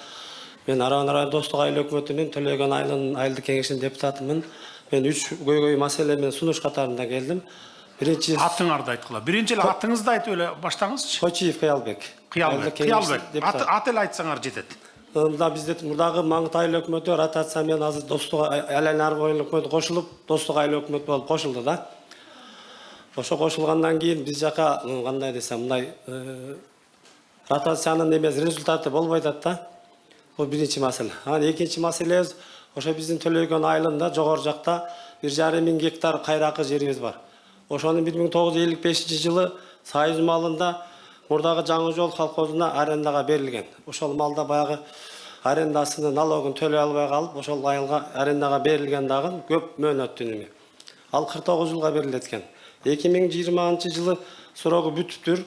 Speaker 18: Мен Араван район Достук айыл өкмөтүнүн Төлөгөн айылдык кеңешинин депутатымын. Мен 3 көйгөй маселе менен сунуш катарында келдим. Биринчи
Speaker 3: атыңарды айткыла. Биринчи эле атыңызды айтып эле баштаңызчы.
Speaker 18: Кочиев Кыялбек.
Speaker 3: Кыялбек. Ат эле айтсаңар жетет.
Speaker 18: Мында бизде мурдагы Маңгыт айыл өкмөтү ротация менен азыр Достук Алайнар айыл өкмөтү кошулуп, Достук айыл өкмөтү болуп кошулду да. Ошо кошулгандан кийин биз жака кандай десем, мындай ротациянын эмес результаты болбой атат да. Бул биринчи маселе. Анан экинчи маселебиз ошо биздин Төлөгөн айылында жогору жакта 1,5 миң гектар кайракы жерибиз бар. Ошонун 1955-жылы Союз малында мурдагы Жаңы жол колхозуна арендага берилген. Ошол малда баягы арендасынын налогун төлөй албай калып, ошол айылга арендага берилген дагы көп мөөнөттүн эми. Ал 49 жылга берилет экен. 2020-жылы сурогу бүтүптүр.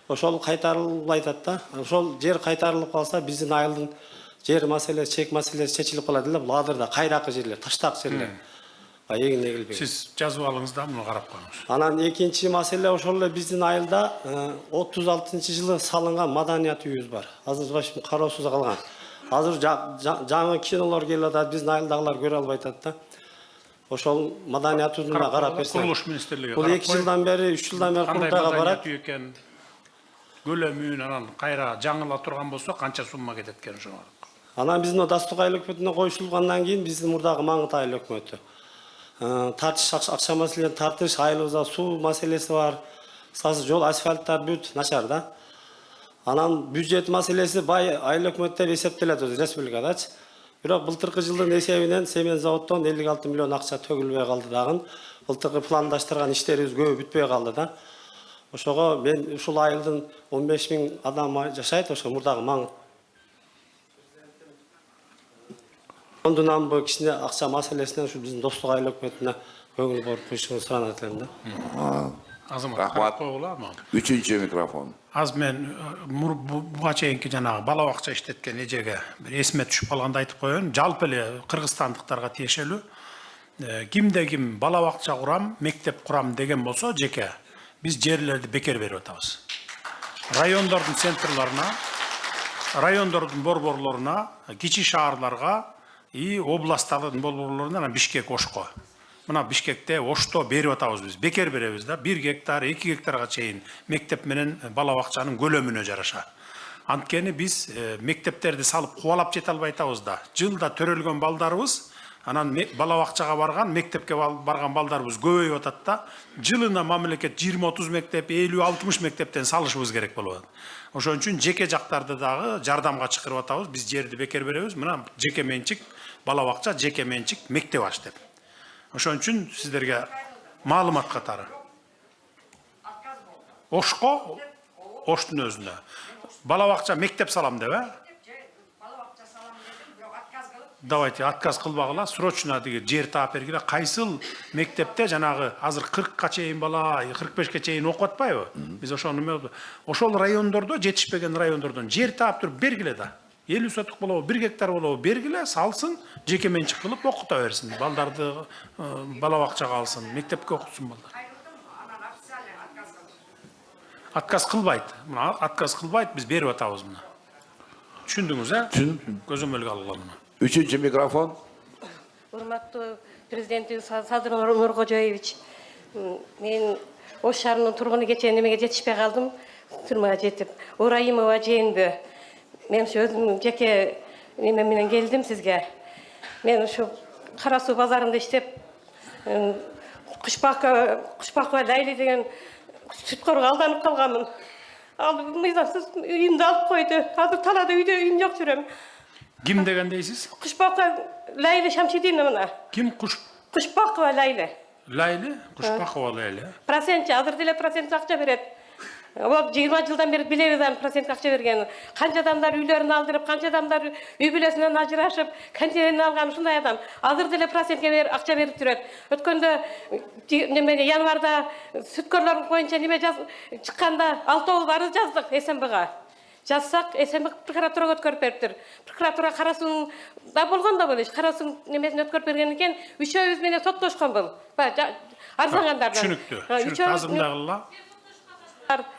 Speaker 18: Ошол кайтарылбай атат да. Ошол жер кайтарылып калса биздин айылдын жер маселеси, чек маселеси чечилип калат эле. Бул адырда кайракы жерлер, таштак жерлер.
Speaker 3: Сиз жазып алыңыз да, муну карап коюңуз.
Speaker 18: Анан экинчи маселе ошол эле биздин айылда 36-жылы салынган маданият үйүбүз бар. Азыр башым кароосуз калган. Азыр жаңы кинолор келип атат, биздин айылдагылар көрө албай атат да. Ошол маданият үйүнө карап берсе.
Speaker 3: Курулуш министрлиги.
Speaker 18: Бул 2 жылдан бери, 3 жылдан бери курултайга барат.
Speaker 3: Көлөмүн анан кайра жаңыла турган болсо канча сумма кетет экен ошого.
Speaker 18: Анан биздин Достук айыл өкмөтүнө коюшулгандан кийин биздин мурдагы Маңгыт айыл өкмөтү тартыш акча маселени тартыш, айылыбызда суу маселеси бар, жол асфальттар бүт начар да. Анан бюджет маселеси бай айыл өкмөт деп эсептелет өзү республикадачы. Бирок былтыркы жылдын эсебинен Семен заводдон 56 миллион акча төгүлбөй калды дагы. Былтыркы пландаштырган иштерибиз көбү бүтпөй калды да. Ошого мен ушул айылдын 15 миң адам жашайт, ошо мурдагы Маңгыт Ондунан бу кичине акча маселесинен ушу биздин Достук айыл өкмөтүнө көңүл буруп коюшуңузду суранат элем да.
Speaker 3: Рахмат.
Speaker 1: Үчүнчү микрофон.
Speaker 3: Аз мен буга чейинки жанагы бала бакча иштеткен эжеге бир эсиме түшүп калганда айтып коеюн. Жалпы эле кыргызстандыктарга тиешелүү кимде ким бала бакча курам, мектеп курам деген болсо жеке биз жерлерди бекер берип атабыз. Райондордун центрларына, райондордун борборлоруна, кичи шаарларга и областтардын борборлоруна, Бишкек, Ошко. Мына Бишкекте, Ошто берип атабыз биз. Бекер беребиз да. 1 гектар, 2 гектарга чейин мектеп менен бала бакчанын көлөмүнө жараша. Анткени биз мектептерди салып кубалап жете албай атабыз да. Жылда төрөлгөн балдарыбыз, анан бала бакчага барган, мектепке барган балдарыбыз көбөйүп атат да. Жылына мамлекет 20-30 мектеп, 50-60 мектептен салышыбыз керек болот. Ошон үчүн жеке жактарды дагы жардамга чакырып атабыз. Биз жерди бекер беребиз. Мына жеке менчик бала бакча, жеке менчик мектеп аш деп. Ошон үчүн сиздерге маалымат катары. Ошко, Оштун өзүнө. Бала бакча мектеп салам деп, Давайте отказ кылбагыла, срочно деги жер таап бергиле. Кайсыл мектепте жанагы азыр 40ка чейин бала, 45ке чейин окуп атпайбы? Биз ошол райондордо, жетишпеген райондордон жер таап туруп бергиле да. 50 сотук болобу, 1 гектар болобу бергиле, салсын, жеке менчик кылып окута берсин. Балдарды бала бакчага алсын, мектепке окутсун балдар. Отказ кылбайт. Мына отказ кылбайт, биз берип атабыз мына. Түшүндүңүз,
Speaker 1: Түшүндүм.
Speaker 3: Көзөмөлгө алган.
Speaker 1: Үчүнчү микрофон.
Speaker 19: Урматтуу президенти Садыр Нуркожоевич, мен Ош шаарынын тургуну кечээ немеге жетишпей калдым, турмага жетип. Ураимова Жээнбү. Мен өзүм жеке неме менен келдим сизге. Мен ушу Кара суу базарында иштеп, Кушпакова Лайли деген Sütkorga aldanıp kalgamın. Al mıydansız uyumda alıp koydu. Hazır talada uyum yok жүрөм.
Speaker 3: Kim degen deysiz?
Speaker 19: Kuşbakla Layla Şamşidin'le buna.
Speaker 3: Kim
Speaker 19: Kuşbakla Layla.
Speaker 3: Layla? Kuşbakova Layla.
Speaker 19: Prosentçi, hazır dile prosent akça beret. O 20 yıldan beri bileriz prosent akça bergen. Kança adamlar üylerini aldırıp, kança adamlar üy bülesinden ajırashıp, kançelerini algan şunday adam. Hazır dile prosentke akça berip durat. Ötkönde yanvarda sütkorlar boyunca nime çıkkanda 6 oğul arız yazdık SMB'ga. Жазсақ, SMB прокуратураға өткөрүп бериптир. Прокуратура карасын да болгон да бул иш. Карасын немесин өткөрүп берген экен, үчөөбүз менен соттошкон бул. Арзангандардан.
Speaker 3: Түшүнүктүү. Азырдагыла.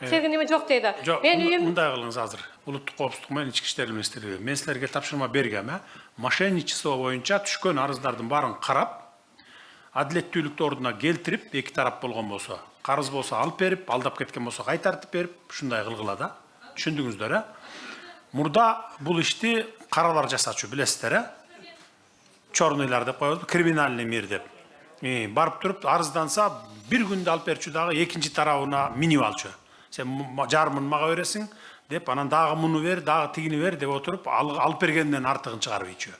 Speaker 19: Сенин неме жок дейди. Мен үйүм
Speaker 3: мындай кылыңыз азыр. Улуттук коопсуздук менен ички иштер министрлиги. Мен силерге тапшырма бергем, мошенничество боюнча түшкөн арыздардын баарын карап, адилеттүүлүктү ордуна келтирип, эки тарап болгон болсо, карыз болсо алып берип, алдап кеткен болсо кайтартып берип, ушундай кылгыла да. Түшүндүңүздөр, Мурда бул ишти каралар жасачу, билесиздер, Чорныйлар деп коебуз, криминальный мир деп. Барып туруп арызданса, бир күндө алып берчү дагы экинчи тарабына минип алчу. Сен жарымын мага бересиң деп, анан дагы муну бер, дагы тигини бер деп отуруп, алып бергенден артыгын чыгарып ийчү.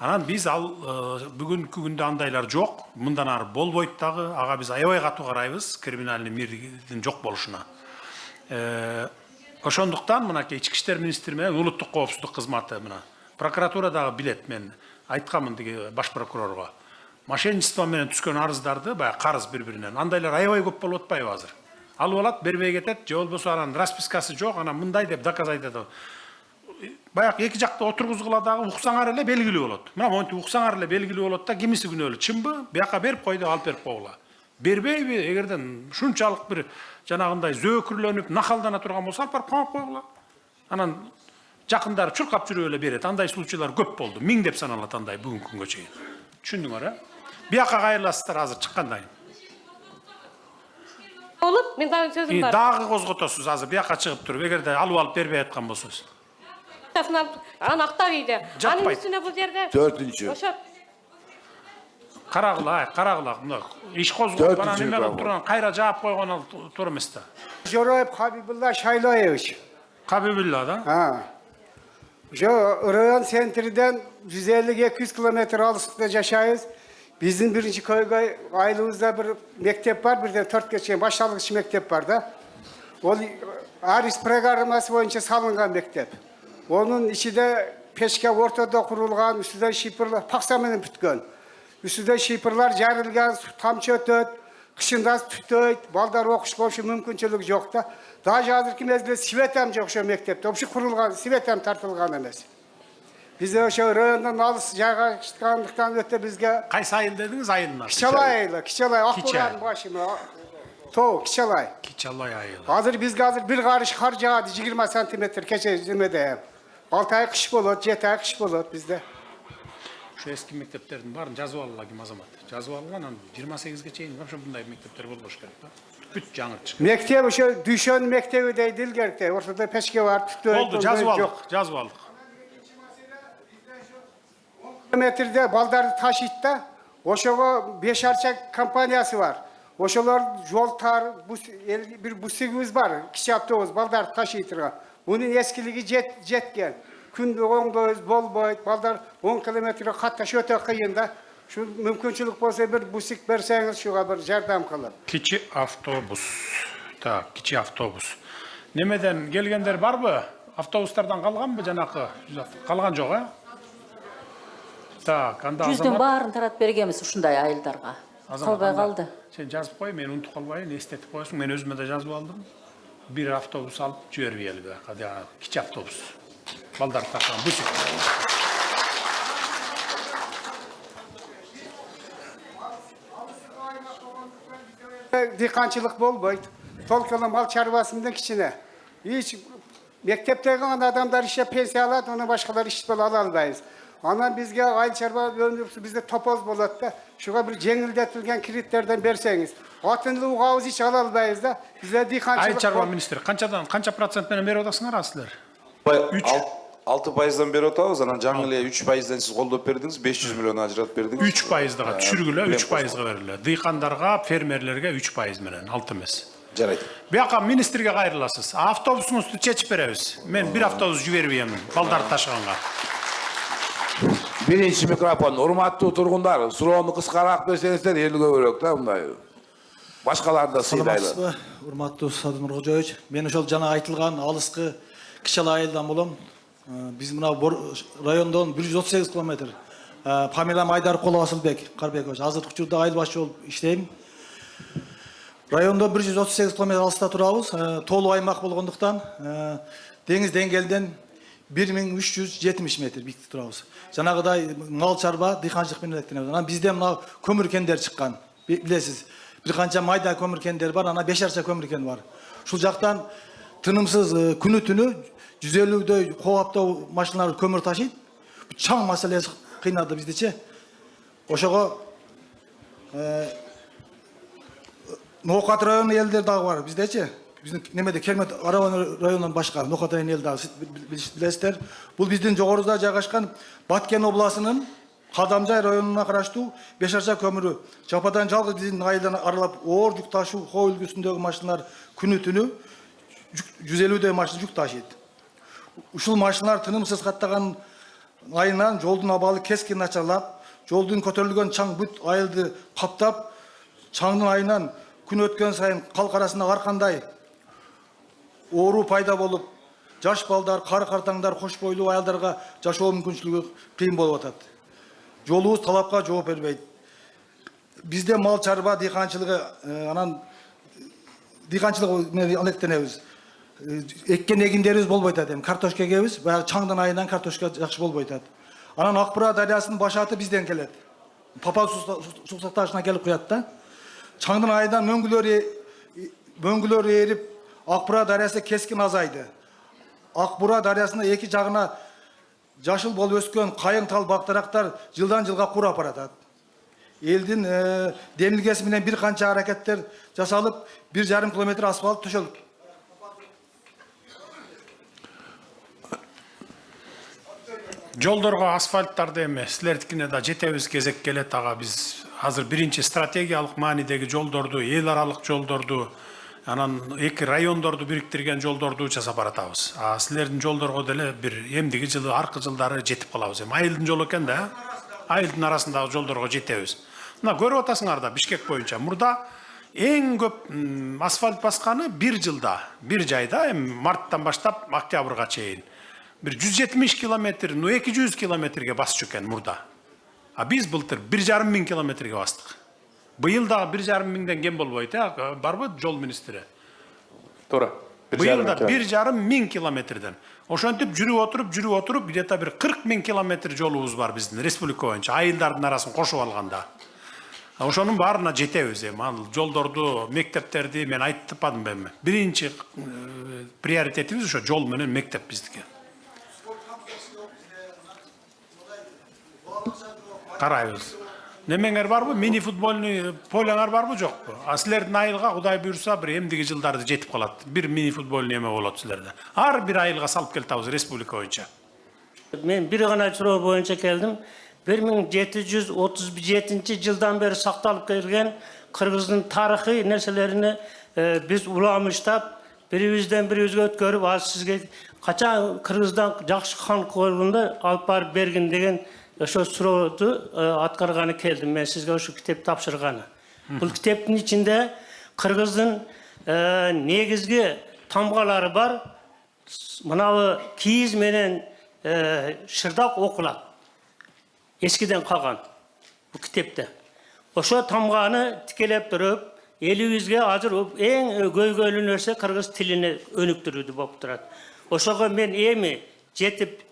Speaker 3: Анан биз бүгүнкү күндө андайлар жок, мындан ары болбойт дагы, ага биз аябай катуу карайбыз, криминальный мирдин жок болушуна. Ошондуктан мынакей ички иштер министри менен улуттук коопсуздук кызматы мына прокуратура дагы билет, мен айтканмын деги баш прокурорго. Мошенничество менен түшкөн арыздарды баягы карыз бири-биринен андайлар аябай көп болуп атпайбы азыр? Алып алат, бербей кетет, же болбосо анан распискасы жок, анан мындай деп доказать этет. Баягы эки жакты отургузгула дагы уксаңар эле белгилүү болот. Мына монтип уксаңар эле белгилүү болот да, кимиси күнөөлүү, чынбы? Бияка берип койду, алып берип койгула. Бербейби, эгерден шунчалык бир жанагындай зөөкүрлөнүп, нахалдана турган болсо, алып барып камап койгула. Анан жакындары чуркап жүрүп эле берет. Андай случайлар көп болду. 1000 деп саналат андай бүгүнкү күнгө чейин. Түшүндүңөр, Бияка кайрыласыздар азыр чыккандан кийин.
Speaker 19: Болуп, мен дагы сөзүм бар.
Speaker 3: Дагы козготосуз азыр бияка чыгып туруп, эгерде алып бербей аткан болсоңуз.
Speaker 19: Аны актап ийди. Анын үстүнө бул жерде
Speaker 1: 4-чү.
Speaker 3: Карагыла, мына иш козгоп анан неме кылып турган, кайра жаап койгон туура эмес да.
Speaker 20: Жороев Хабибулла Шайлаевич.
Speaker 3: Хабибулла да?
Speaker 20: Ошо район центрден 150-200 километр алыстыкта жашайбыз. Биздин биринчи көйгөй айылыбызда бир мектеп бар, бирден 4 чейин башталгыч мектеп бар да. Ол Арис программасы боюнча салынган мектеп. Онун ичинде печке ортодо курулган, үстүдө шипрлар пакса менен бүткөн. Үстүдө шипрлар жарылган, тамчы өтөт, кышында түтөйт, балдар окушко мүмкүнчүлүк жок да. Даже азыркы мезгилде светам жок ошо мектепте. Вообще курулган, светам тартылган эмес. Биз ошо райондон алыс жайгашкандыктан өтө бизге
Speaker 3: кайсы айыл дедиңиз, айылына?
Speaker 20: Кичалай, Акбуранын башы. Тоо, Кичалай.
Speaker 3: Кичалай айылы.
Speaker 20: Азыр бизге бир карыш кар жаады 20 сантиметр кече жемеде. 6 ай кыш болот, 7 ай кыш болот бизде.
Speaker 3: Şu eski mekteplerden bарын жазып алгыла ким азамат. Жазып алган, анан 28ге чейин вообще мындай мектептер болбош керек да. Бүт жаңы чыкты.
Speaker 20: Мектеп ошо Дүшөн мектеби дейт илгеркте. Ортодо печке бар, түтөйт.
Speaker 3: Болду, жазып алдык.
Speaker 20: Метрде балдарды ташыйт да. Ошого 5 арча компаниясы бар. Ошолор жол тар, бир бусигибиз бар, кичи автобус балдарды ташый турган. Мунун эскилиги жеткен. Күндө оңдойбуз болбойт, балдар 10 километр катташ өтө кыйын да. Şu мүмкүнчүлүк болсо бир бусик берсеңиз, шуга бир жардам кылып.
Speaker 3: Кичи автобус. Так, кичи автобус. Немеден келгендер барбы? Автобустардан калганбы жанакы? Калган жок, Так, анда азамат.
Speaker 15: Жүздөн баарын таратып бергенбиз ушундай айылдарга. Калбай калды.
Speaker 3: Сен жазып кой, мен унутуп калбайын, эстетип коесуң. Мен өзүмө да жазып алдым. Бир автобус алып жибербейли, кичи автобус. Балдар тартқан бусик.
Speaker 20: Дыйканчылык болбойт. Толкула мал чарбасында кичине. Hiç мектептеги адамдар иштеп пенсия алат, аны башкалар иштеп ала албайбыз. Анан бизге айыл чарба өндүрүп бизде топоз болот да. Шуга бир жеңилдетилген кредиттерден берсеңиз, атынды угабыз ич ала албайбыз да. Бизде дыйканчылык.
Speaker 3: Айыл чарба министри канча процент менен берип атасыңар силер?
Speaker 21: 6% берип атабыз, анан жаңы эле 3%ден сиз колдоп бердиңиз, 500 миллион ажыратып бердиңиз.
Speaker 3: 3%га түшүргүлө, 3%га бериле. Дыйкандарга, фермерлерге 3% менен, 6 эмес.
Speaker 21: Жарайт.
Speaker 3: Бияка министрге кайрыласыз. Автобусуңузду чечип беребиз. Мен бир автобус жибербейм балдарды ташыганга.
Speaker 1: Birinci mikrofon, urmatlı turgunlar, suroğunu kıskarak bersenizdер, elli köbürök da bunday. Başkalarını da sıylaylar.
Speaker 2: Саламатсызбы, урматтуу Садыр Нуркожоевич. Мен ошол жана айтылган алыскы кичи айылдан болом. Биз мына райондон 138 километр. Фамилиям Айдаров Кол Асылбек Карбекович. Азыркы учурда айыл башчы болуп иштейм. Райондон 138 километр алыста турабыз. Толуу аймак болгондуктан деңиз деңгээлден 1370 метр биктикте турабыз. Жанагыдай мал чарба, дыйканчылык менен алектенебиз. Анан бизде мына көмүр кендер чыккан. Билесиз. Bir kança mayda kömür kendileri var, ana 5'erçe kömür kendi var. Şu jaktan tınımsız günü tünü 150'de kovapta maşınlar kömür taşıyıp, çaң meselesi kıynadı bizdeçe. Oşağa Nokat rayonu elleri dağı var bizdeçe. Bizim nemede Kelmet Aravan rayonundan başka Nokat rayonu el dağı bilesizler. Bu bizden joğoruzda jaygaşkan Batken oblasının Kadamcay rayonuna karıştı, 5'erçe kömürü. Çapadan жалгыз bizim ayıldan aralap, oğur yük taşı, koy ülgüsündeki maşınlar günü tünü 150'de maşın yük taşıydı. Uşul maşınlar tınımsız kattagan ayından joldun abalı keskin açarlap, joldun kötörülgen çaң büt ayıldı kaptap, çaңdın ayından gün ötken sayın kalk arasında arkanday oğru payda bolup, jaş baldar, kar kartangдар, hoş boylu ayaldarga jaşoo мүмкүнчүлүгү кыйын болуп атат. Жолубуз талапка жооп бербейт. Бизде мал чарба дыйканчылыгы анан дыйканчылык менен алектенебиз. Эккен эгиндерибиз болбойт атат. Картошка эгебиз, баягы чаңдын айынан картошка жакшы болбойт атат. Анан Акбура дарыясынын баш аты бизден келет. Папа суу сакташына келип куят да. Чаңдын айынан мөңгүлөр эрип, Акбура дарыясы кескин азайды. Акбура дарыясынын эки жагына Жашыл бол өскөн кайың тал бактарактар жылдан жылга курап баратат. Элдин демилгеси менен бир канча аракеттер жасалып, 1,5 километр асфальт төшөлүп.
Speaker 3: Жолдорго асфальттарды эме силердикине да жетебиз кезек келет ага. Биз азыр биринчи стратегиялык маанидеги жолдорду, эл аралык жолдорду, анан эки райондорду бириктирген жолдорду жасап баратабыз. Силердин жолдорго деле бир эмдиги жылы, аркы жылдары жетип калабыз. Айылдын жолу экен да, айылдын арасындагы жолдорго жетебиз. Мына көрүп атасыңар да Бишкек боюнча мурда эң көп асфальт басканы бир жылда, бир жайда, марттан баштап октябрга чейин. Бир 170 километр, 200 километрге басчу экен мурда. Биз былтыр 1,5 миң километрге бастык. Быйыл да 1,5 миңден кем болбойт, барбы жол министри?
Speaker 21: Туура.
Speaker 3: Быйыл да 1,5 миң километрден. Ошентип жүрүп отуруп, где-то бир 40 миң километр жолубуз бар биздин республика боюнча, айылдардын арасын кошуп алганда. Ошонун баарына жетебиз. Ал жолдорду, мектептерди мен айтпадым беми. Биринчи приоритетибиз ошо жол менен мектеп биздики. Карайбыз. Немеңер барбы? Мини футбольный полеңер барбы, жокпу? Силердин айылга Кудай буйрса бир эмдиги жылдарды жетип калат. Бир мини футбольный эме болот силерде. Ар бир айылга салып келтабыз республика боюнча.
Speaker 19: Мен бир гана суроо боюнча келдим. 1737 жылдан бери сакталып келген Кыргыздын тарыхый нерселеrini биз уламыштап, бирибизден бирибизге өткөрүп, ал сизге качан Кыргыздан жакшы хан койгонда алып барып бергин деген ошо сурооду аткарганы келдим. Мен сизге ошо китеп тапшырганы. Бул китептин ичинде Кыргыздын негизги тамгалары бар. Мынабы кийиз менен шырдак окулат. Eskiden kalgan bu kitapta. Oşo tamgаны тикелеп туруп, элибизге азыр эң көйгөйлүү нерсе кыргыз тилине өнүктүрүүдү болуп турат. Ошого мен эми жетип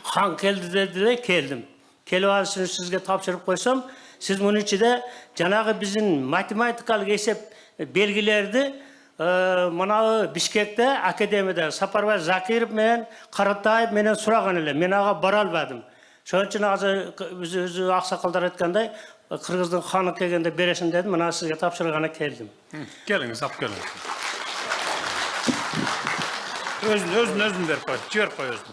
Speaker 19: хан келди деле келдим. Келип алышын сизге тапшырып койсом, сиз мунун ичинде жанагы биздин математикалык эсеп белгилерди мына Бишкекте академияда Сапарбай Закиров менен Каратаев менен сураган эле. Мен ага бара албадым. Şonun için özü aksakallar etkende Kırgız'ın hanı kelgende beresin dedim. Ben sizge tapşırgana geldim.
Speaker 3: Geliniz, ap geliniz. Özün ver koy, ciğer koy özün.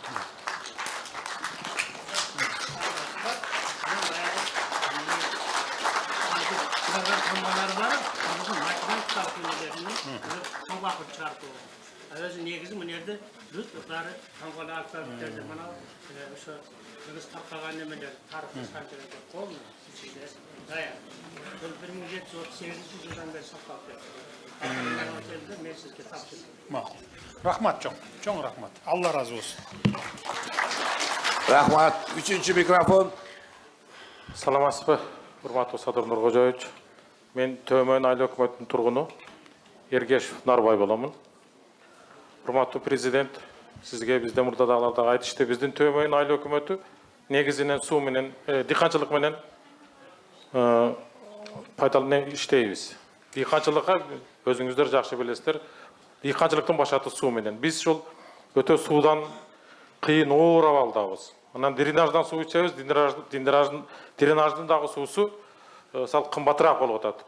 Speaker 11: Kambalar var. Makine çıkartıyorlar. Kamba çıkartıyor. Özü negizim bu nerede? Lütfları kambalar aktardı bana. Şu Kırgız tarafından nemeler tarafı çıkartıyor. Kol mu? Sizde. Daya. 1738 yıldan beri saklanıyor. Ben sizge topşirdim.
Speaker 3: Ma'qul. Rahmat ço'ng rahmat. Allah razı olsun.
Speaker 1: Rahmat. Üçüncü mikrofon.
Speaker 4: Саламатсызбы, урматтуу Садыр Нуркожоевич. Мен Төмөн айыл өкмөтүнүн тургуну Эргешев Нарбай боломун. Урматтуу президент, сизге бизде мурда дагы айтышты, биздин Төмөн айыл өкмөтү негизинен суу менен, дыйканчылык менен пайдаланып иштейбиз. Дыйканчылыкка өзүңүздөр жакшы билесиздер, дыйканчылыктын башаты суу менен. Биз ушул өтө суудан кыйын оор абалдабыз. Анан дренаждан суу ичебиз, дренаждын дагы суусу сал кымбатыраак болуп атат.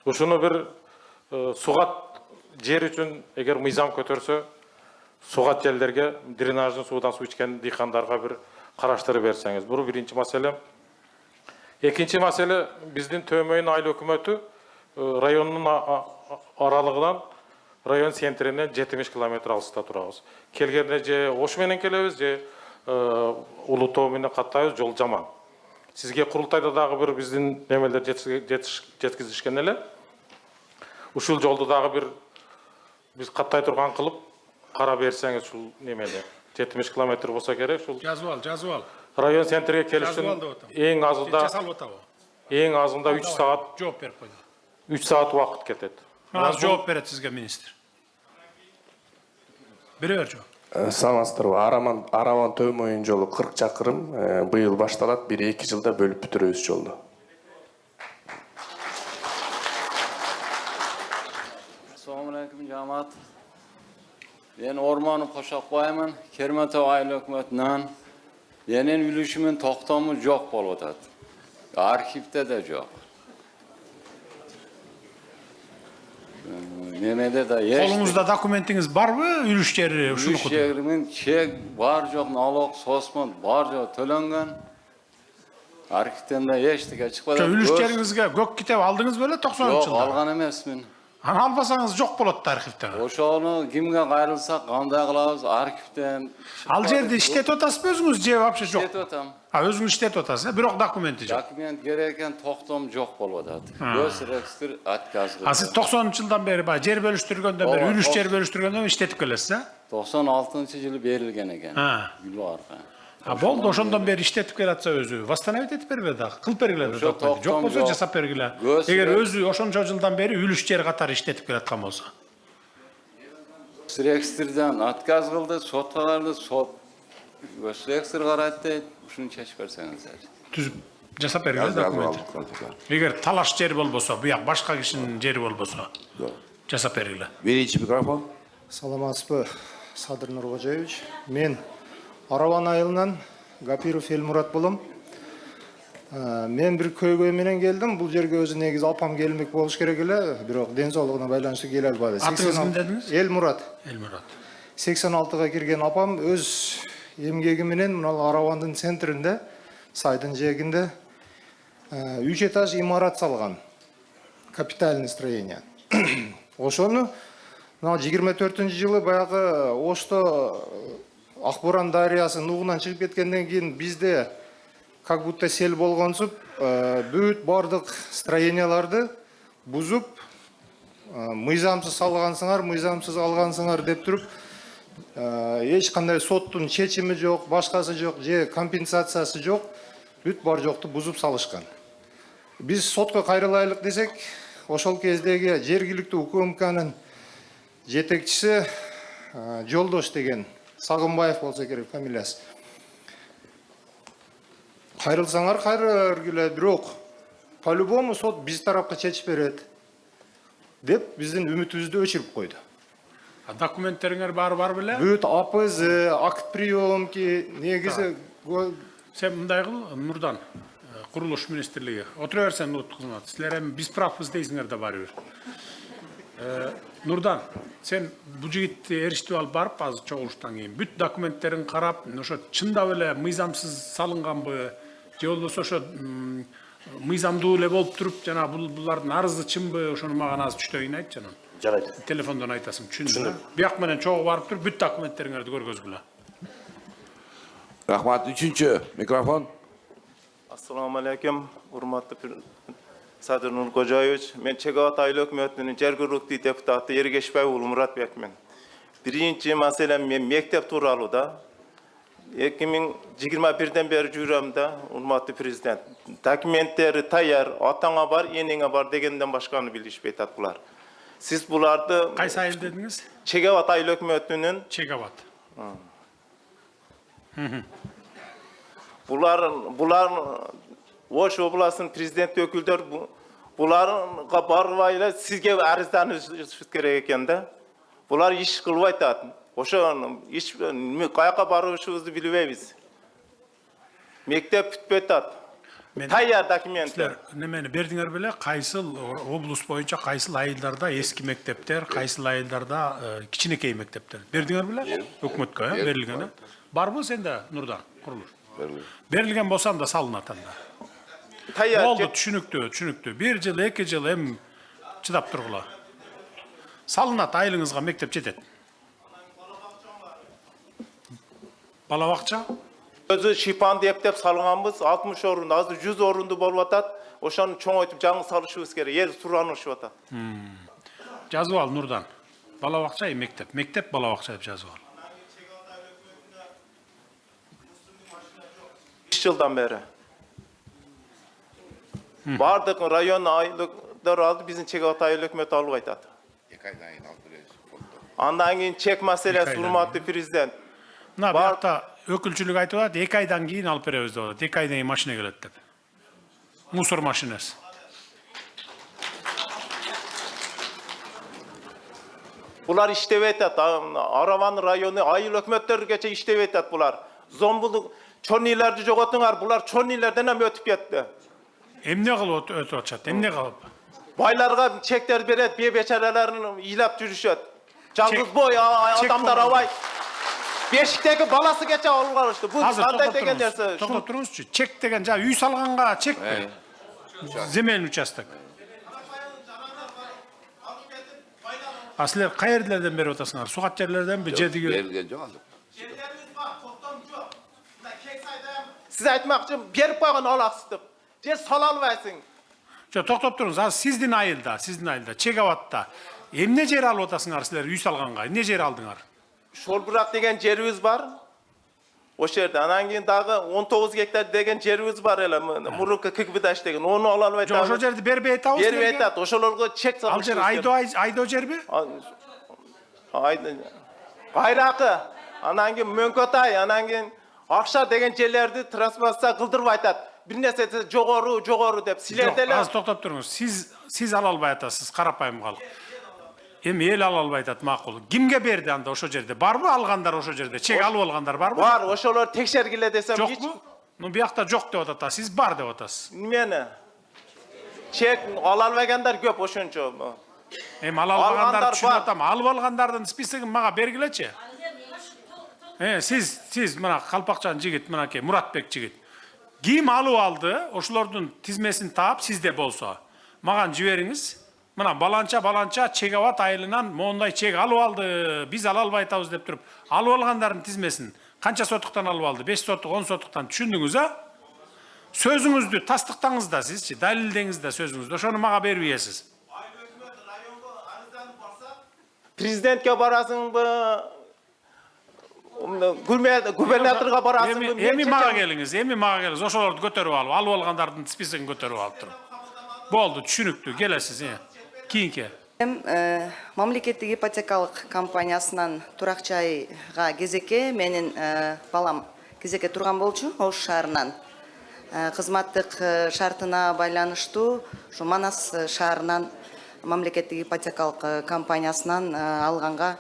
Speaker 4: Ушуну бир сугат жер үчүн эгер мыйзам көтөрсө, сугат жерлерге дренаждын суудан суу ичкен дыйкандарга бир караштырып берсеңиз. Бул биринчи маселе. Экинчи маселе, биздин Төмөн айыл өкмөтү райондун аралыгынан район центринен 70 километр алыста турабыз. Келгенде же Ош менен келебиз, же Улуу Тоо менен каттайбыз, жол жаман. Сизге курултайда дагы бир биздин немелер жеткизишкен эле. Ушул жолду дагы бир биз каттай турган кылып карап берсеңиз, ушул немелер 70 километр болсо керек, ушул
Speaker 3: жазып ал.
Speaker 4: Район центриге келиштин эң азында 3 саат
Speaker 3: жооп берип койду.
Speaker 4: 3 саат убакыт кетет.
Speaker 3: Аз жооп берет сизге министр. Бере бер жооп.
Speaker 22: Саламатсыздарбы? Араван Төмөн жолу 40 чакырым быйыл башталат, 1-2 жылда бөлүп бүтүрөбүз жолду.
Speaker 23: Assalamu alaykum jamoat. Ben Ormanov Qo'shaqboyman, Kermatov ayыл өкмөтүнөн. Менин үлүшүмүн токтому жок болуп атат. Архивде де жок. Немеде да эч.
Speaker 3: Колуңузда документиңиз барбы? Үлүш жери ушуну
Speaker 23: Үлүш жеринин чек бар жок, налог, сосмон бар жок төлөнгөн. Архивден да эчтеке чыкпады.
Speaker 3: Үлүш жериңизге көк китеп алдыңыз беле 90-жылда?
Speaker 23: Жок, алган эмесмин.
Speaker 3: Аны албасаңыз жок болот да архивде.
Speaker 23: Ошону кимге кайрылсак, кандай кылабыз? Архивден.
Speaker 3: Ал жерди иштетип атасызбы өзүңүз же вообще жок?
Speaker 23: Иштетип атам.
Speaker 3: Өзүңүз иштетип атасыз, бирок документи жок.
Speaker 23: Документ керек экен, токтом жок болуп атат. Өз регистр отказ кылды.
Speaker 3: Сиз 90-жылдан бери жер бөлүштүргөндөн бери, үлүш жер бөлүштүргөндөн бери иштетип келесиз,
Speaker 23: 96-жылы берилген экен. Гүлбарга.
Speaker 3: Болду, ошондон бери иштетип келатса өзү, восстановить этип бербе дагы, кылып бергиле да документ. Жок болсо жасап бергиле. Эгер өзү ошончо жылдан бери үлүш жер катары иштетип келаткан болсо.
Speaker 23: Регистрден отказ кылды, сотко барды, сот өз регистр карайт дейт, ушуну чечип берсеңиздер.
Speaker 3: Түзүп жасап бергиле документ. Эгер талаш жер болбосо, буяк башка кишинин жери болбосо, жасап бергиле.
Speaker 1: Биринчи микрофон.
Speaker 24: Саламатсызбы, Садыр Нуркожоевич. Мен Араван айылынан Гапиров Элмурат болом. Мен бир көйгөй менен келдим. Бул жерге өзү негизи апам келмек болуш керек эле, бирок ден соолугуна байланыштуу келе албады.
Speaker 3: Атыңыз ким дедиңиз?
Speaker 24: Элмурат.
Speaker 3: Элмурат.
Speaker 24: 86-га кирген апам өз эмгеги менен мына Аравандын центринде, сайдын жээгинде 3 этаж имарат салган. Капитальный строение. Ошону 24-жылы баягы Ошто Акборан дарыясы нугунан чыгып кеткенден кийин бизде как будто сел болгонсуп, бүт бардык строенияларды бузуп, мыйзамсыз салгансыңар, мыйзамсыз алгансыңар деп туруп, эч кандай соттун чечими жок, башкасы жок, же компенсациясы жок, бүт бар жокту бузуп салышкан. Биз сотко кайрылайлык десек, ошол кездеги жергиликтүү УКМКнын жетекчиси Жолдош деген Сагынбаев болса керек фамилиясы. Кайрылсаңар кайрылгиле, бирок по-любому сот биз тарапка чечип берет деп биздин үмүтүбүздү өчүрүп койду.
Speaker 3: Документтериңер бар беле?
Speaker 24: Бүт АПЗ, акт приемки, негизи
Speaker 3: сен мындай кыл, Нурдан, курулуш министрлиги. Отура берсең нут кызмат. Силер эми биз правбыз дейсиңер да баары бир. Нурдан, сен бу жигитти эриштип алып барып, азыр чогулуштан кийин бүт документтерин карап, ошо чындап эле мыйзамсыз салынганбы, же болбосо ошо мыйзамдуу эле болуп туруп жана булардын арызы чынбы ошону мага азыр түштөгүн айтчы анан.
Speaker 22: Жарайт.
Speaker 3: Телефондон айтасың, түшүндүм. Бияк менен чогуу барып туруп бүт документтериңерди көргөзгүлө.
Speaker 1: Рахмат. Üçüncü mikrofon.
Speaker 5: Assalamu alaikum. Hurmatly Sadır Nurkojoyevich, men Çegavat Aylı Hökümetinin Jergirlikli deputatı Ergeşbay ulu Murat Bekmen. Birinci meselem men mektep turalı da 2021'den beri jüramda hurmatly prezident. Dokumentleri tayar, ataňa bar, eneňe bar degenden başkany bilişbey tatbular. Siz bulardy
Speaker 3: Qaysi ayıl dediniz?
Speaker 5: Çegavat Aylı Hökümetinin
Speaker 3: Çegavat.
Speaker 5: Bular Oş oblasının prezident öküldür bularga barbayla sizge arızdanışınız gerek eken de. Bular iş kılbaytat. Oşo iş kayaka barışınızı bilbeybiz. Mektep bütbetat. Tayyar dokumentler.
Speaker 3: Nemeni berdiňer bele kaysıl oblus boyunca kaysıl ayıllarda eski mektepler, kaysıl ayıllarda kiçinekey mektepler. Berdiňer bele hökümetke berilgeni. Barby sende Nurdan kuruluş? Berilgen bolsam da salınat anda. Oldu, түшүнүктүү. 1 жыл, 2 жыл эми чыдап тургула. Салынат айылыңызга мектеп жетет. Бала бакча?
Speaker 5: Özü şipan deyip salганбыз, 60 orun, azı 100 orundu bolup atat. Oşany çoňoýtup жаңы salışybыз керек. Yer suranышып atat.
Speaker 3: Жазып ал Нурдан. Бала бакча и мектеп. Мектеп бала бакча деп жазып ал.
Speaker 5: 5 yıldan beri. Bardık rayon aylıklar aldı, bizim Çegavat Aylı Hökümeti alıp aytadı. Andan keyin çek meselesi hurmatly prezident.
Speaker 3: Mına buyakta ökülçülük aytıp atat, 2 aydan keyin alıp berебиз деп атат. 2 aydan keyin maşina gelet деп. Musor maşinesi.
Speaker 5: Bular iştep etat. Aravan rayonu Ayıl hökümetlergeçe iştep etat bular. Zombuluk çonnilerdi jogotuňar, bular çonnilerden hem ötüp ketdi.
Speaker 3: Emne kılıp ötüp atşat, emne kılıp?
Speaker 5: Baylarga çekler beret, beçerelerini iyilap jürüşet. Жалгыз boy adamlar avay. Beşikteki balası geçe olup karıştı. Bu kanday degen derse.
Speaker 3: Toktop turuңузчу. Çek degen ja üy salганга çek. Земельный участок. Asler kayerlerden beri otasınlar? Sukat yerlerden mi? Cedi
Speaker 1: Berilgen jok.
Speaker 5: Siz aytmakçı berip koygan olaksızdık. Je salal versin.
Speaker 3: Toktop turuңуз. Az sizdin ayılda, Çegavat'ta. Emne yer alıp otasınlar sizler üy salганга? Emne yer aldыңар?
Speaker 5: Şolburak degen jerimiz var. O şerde anan keyin dagı 19 hektar degen jerimiz var ele. Murukka Kikbidaş degen. Onu alalım aytamiz.
Speaker 3: Oşo жерди бербей атабыз.
Speaker 5: Berip aytat. Oşolarga çek salış.
Speaker 3: Al jer aydo jerbi?
Speaker 5: Gayraqı. Anan keyin Mönkotay, anan keyin Akşar degen jerlerdi transformasiya kıldırıp aytat. Bir nese jogoru dep silerdeler.
Speaker 3: Az toktop turuңуз. Siz ala alбай atasыз, карапайым калк. Эми эл ала албай атат макул. Кимге берди анда ошо жерде? Барбы алгандар ошо жерде? Чек алып алгандар барбы?
Speaker 5: Бар, ошолор текшергиле десем
Speaker 3: hiç. Жокпу? Ну биякта жок деп атат. Siz бар деп атасыз.
Speaker 5: Немени? Чек ала албагандар көп ошончо.
Speaker 3: Эми ала албагандар түшүнүп атам. Алып алгандардын списогун мага бергилечи. Siz мына Калпакчан жигит, мынакей Muratbek жигит. Ким алып алды? Ошолордун тизмесин таап сизде болсо, маган жибериңиз. Мына баланча Çegavat айылынан моундай чек алып алды. Биз ала албай атабыз деп туруп, алып алгандардын тизмесин канча сотуктан алып алды? 5 соттук, 10 соттуктан түшүндүңүз, а? Сөзүңүздү тастыктаңыз да сизчи, далилдеңиз да сөзүңүздү. Ошону мага берип ийесиз.
Speaker 5: Президентке барасыңбы? Губернаторга барасыңбы?
Speaker 3: Эми мага келиңиз, ошолорду көтөрүп алып алгандардын списогун көтөрүп алып туруп. Болду, түшүнүктүү, келесиз, кийинки.
Speaker 7: Мамлекеттик ипотекалык компаниясынан турак жайга кезекке менин балам кезекке турган болчу Ош шаарынан. Кызматтык шартына байланыштуу ушу Манас шаарынан мамлекеттик ипотекалык компаниясынан алганга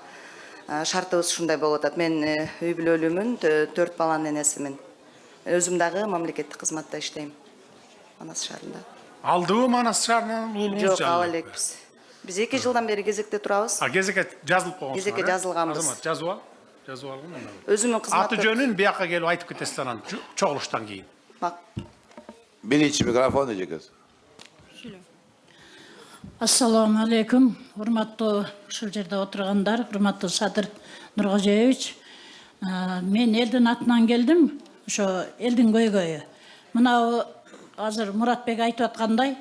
Speaker 7: шартыбыз ушундай болуп атат. Мен үй бүлөлүүмүн, 4 баланын энесимин. Өзүм дагы мамлекеттик кызматта иштейм. Манас шаарында.
Speaker 3: Алдыбы Манас шаарынан уулуңуз?
Speaker 7: Жок, ала элекпиз. Биз 2 жылдан бери кезекте турабыз.
Speaker 3: Кезекке жазылып койгонсуңар?
Speaker 7: Кезекке жазылганбыз.
Speaker 3: Азамат, жазып алгын.
Speaker 7: Өзүмүн кызматы.
Speaker 3: Аты жөнүн бияка келип айтып кетесиз анан чогулуштан кийин.
Speaker 1: Birinci mikrofon diyeceğiz.
Speaker 8: Assalamu alaikum. Hurmatlı ушул жерде отургандар, hurmatlı Sadır Nurkожоевич. Men elдин атынан келдим, ошо элдин көйгөйү. Мына азыр Muratбек айтып аткандай,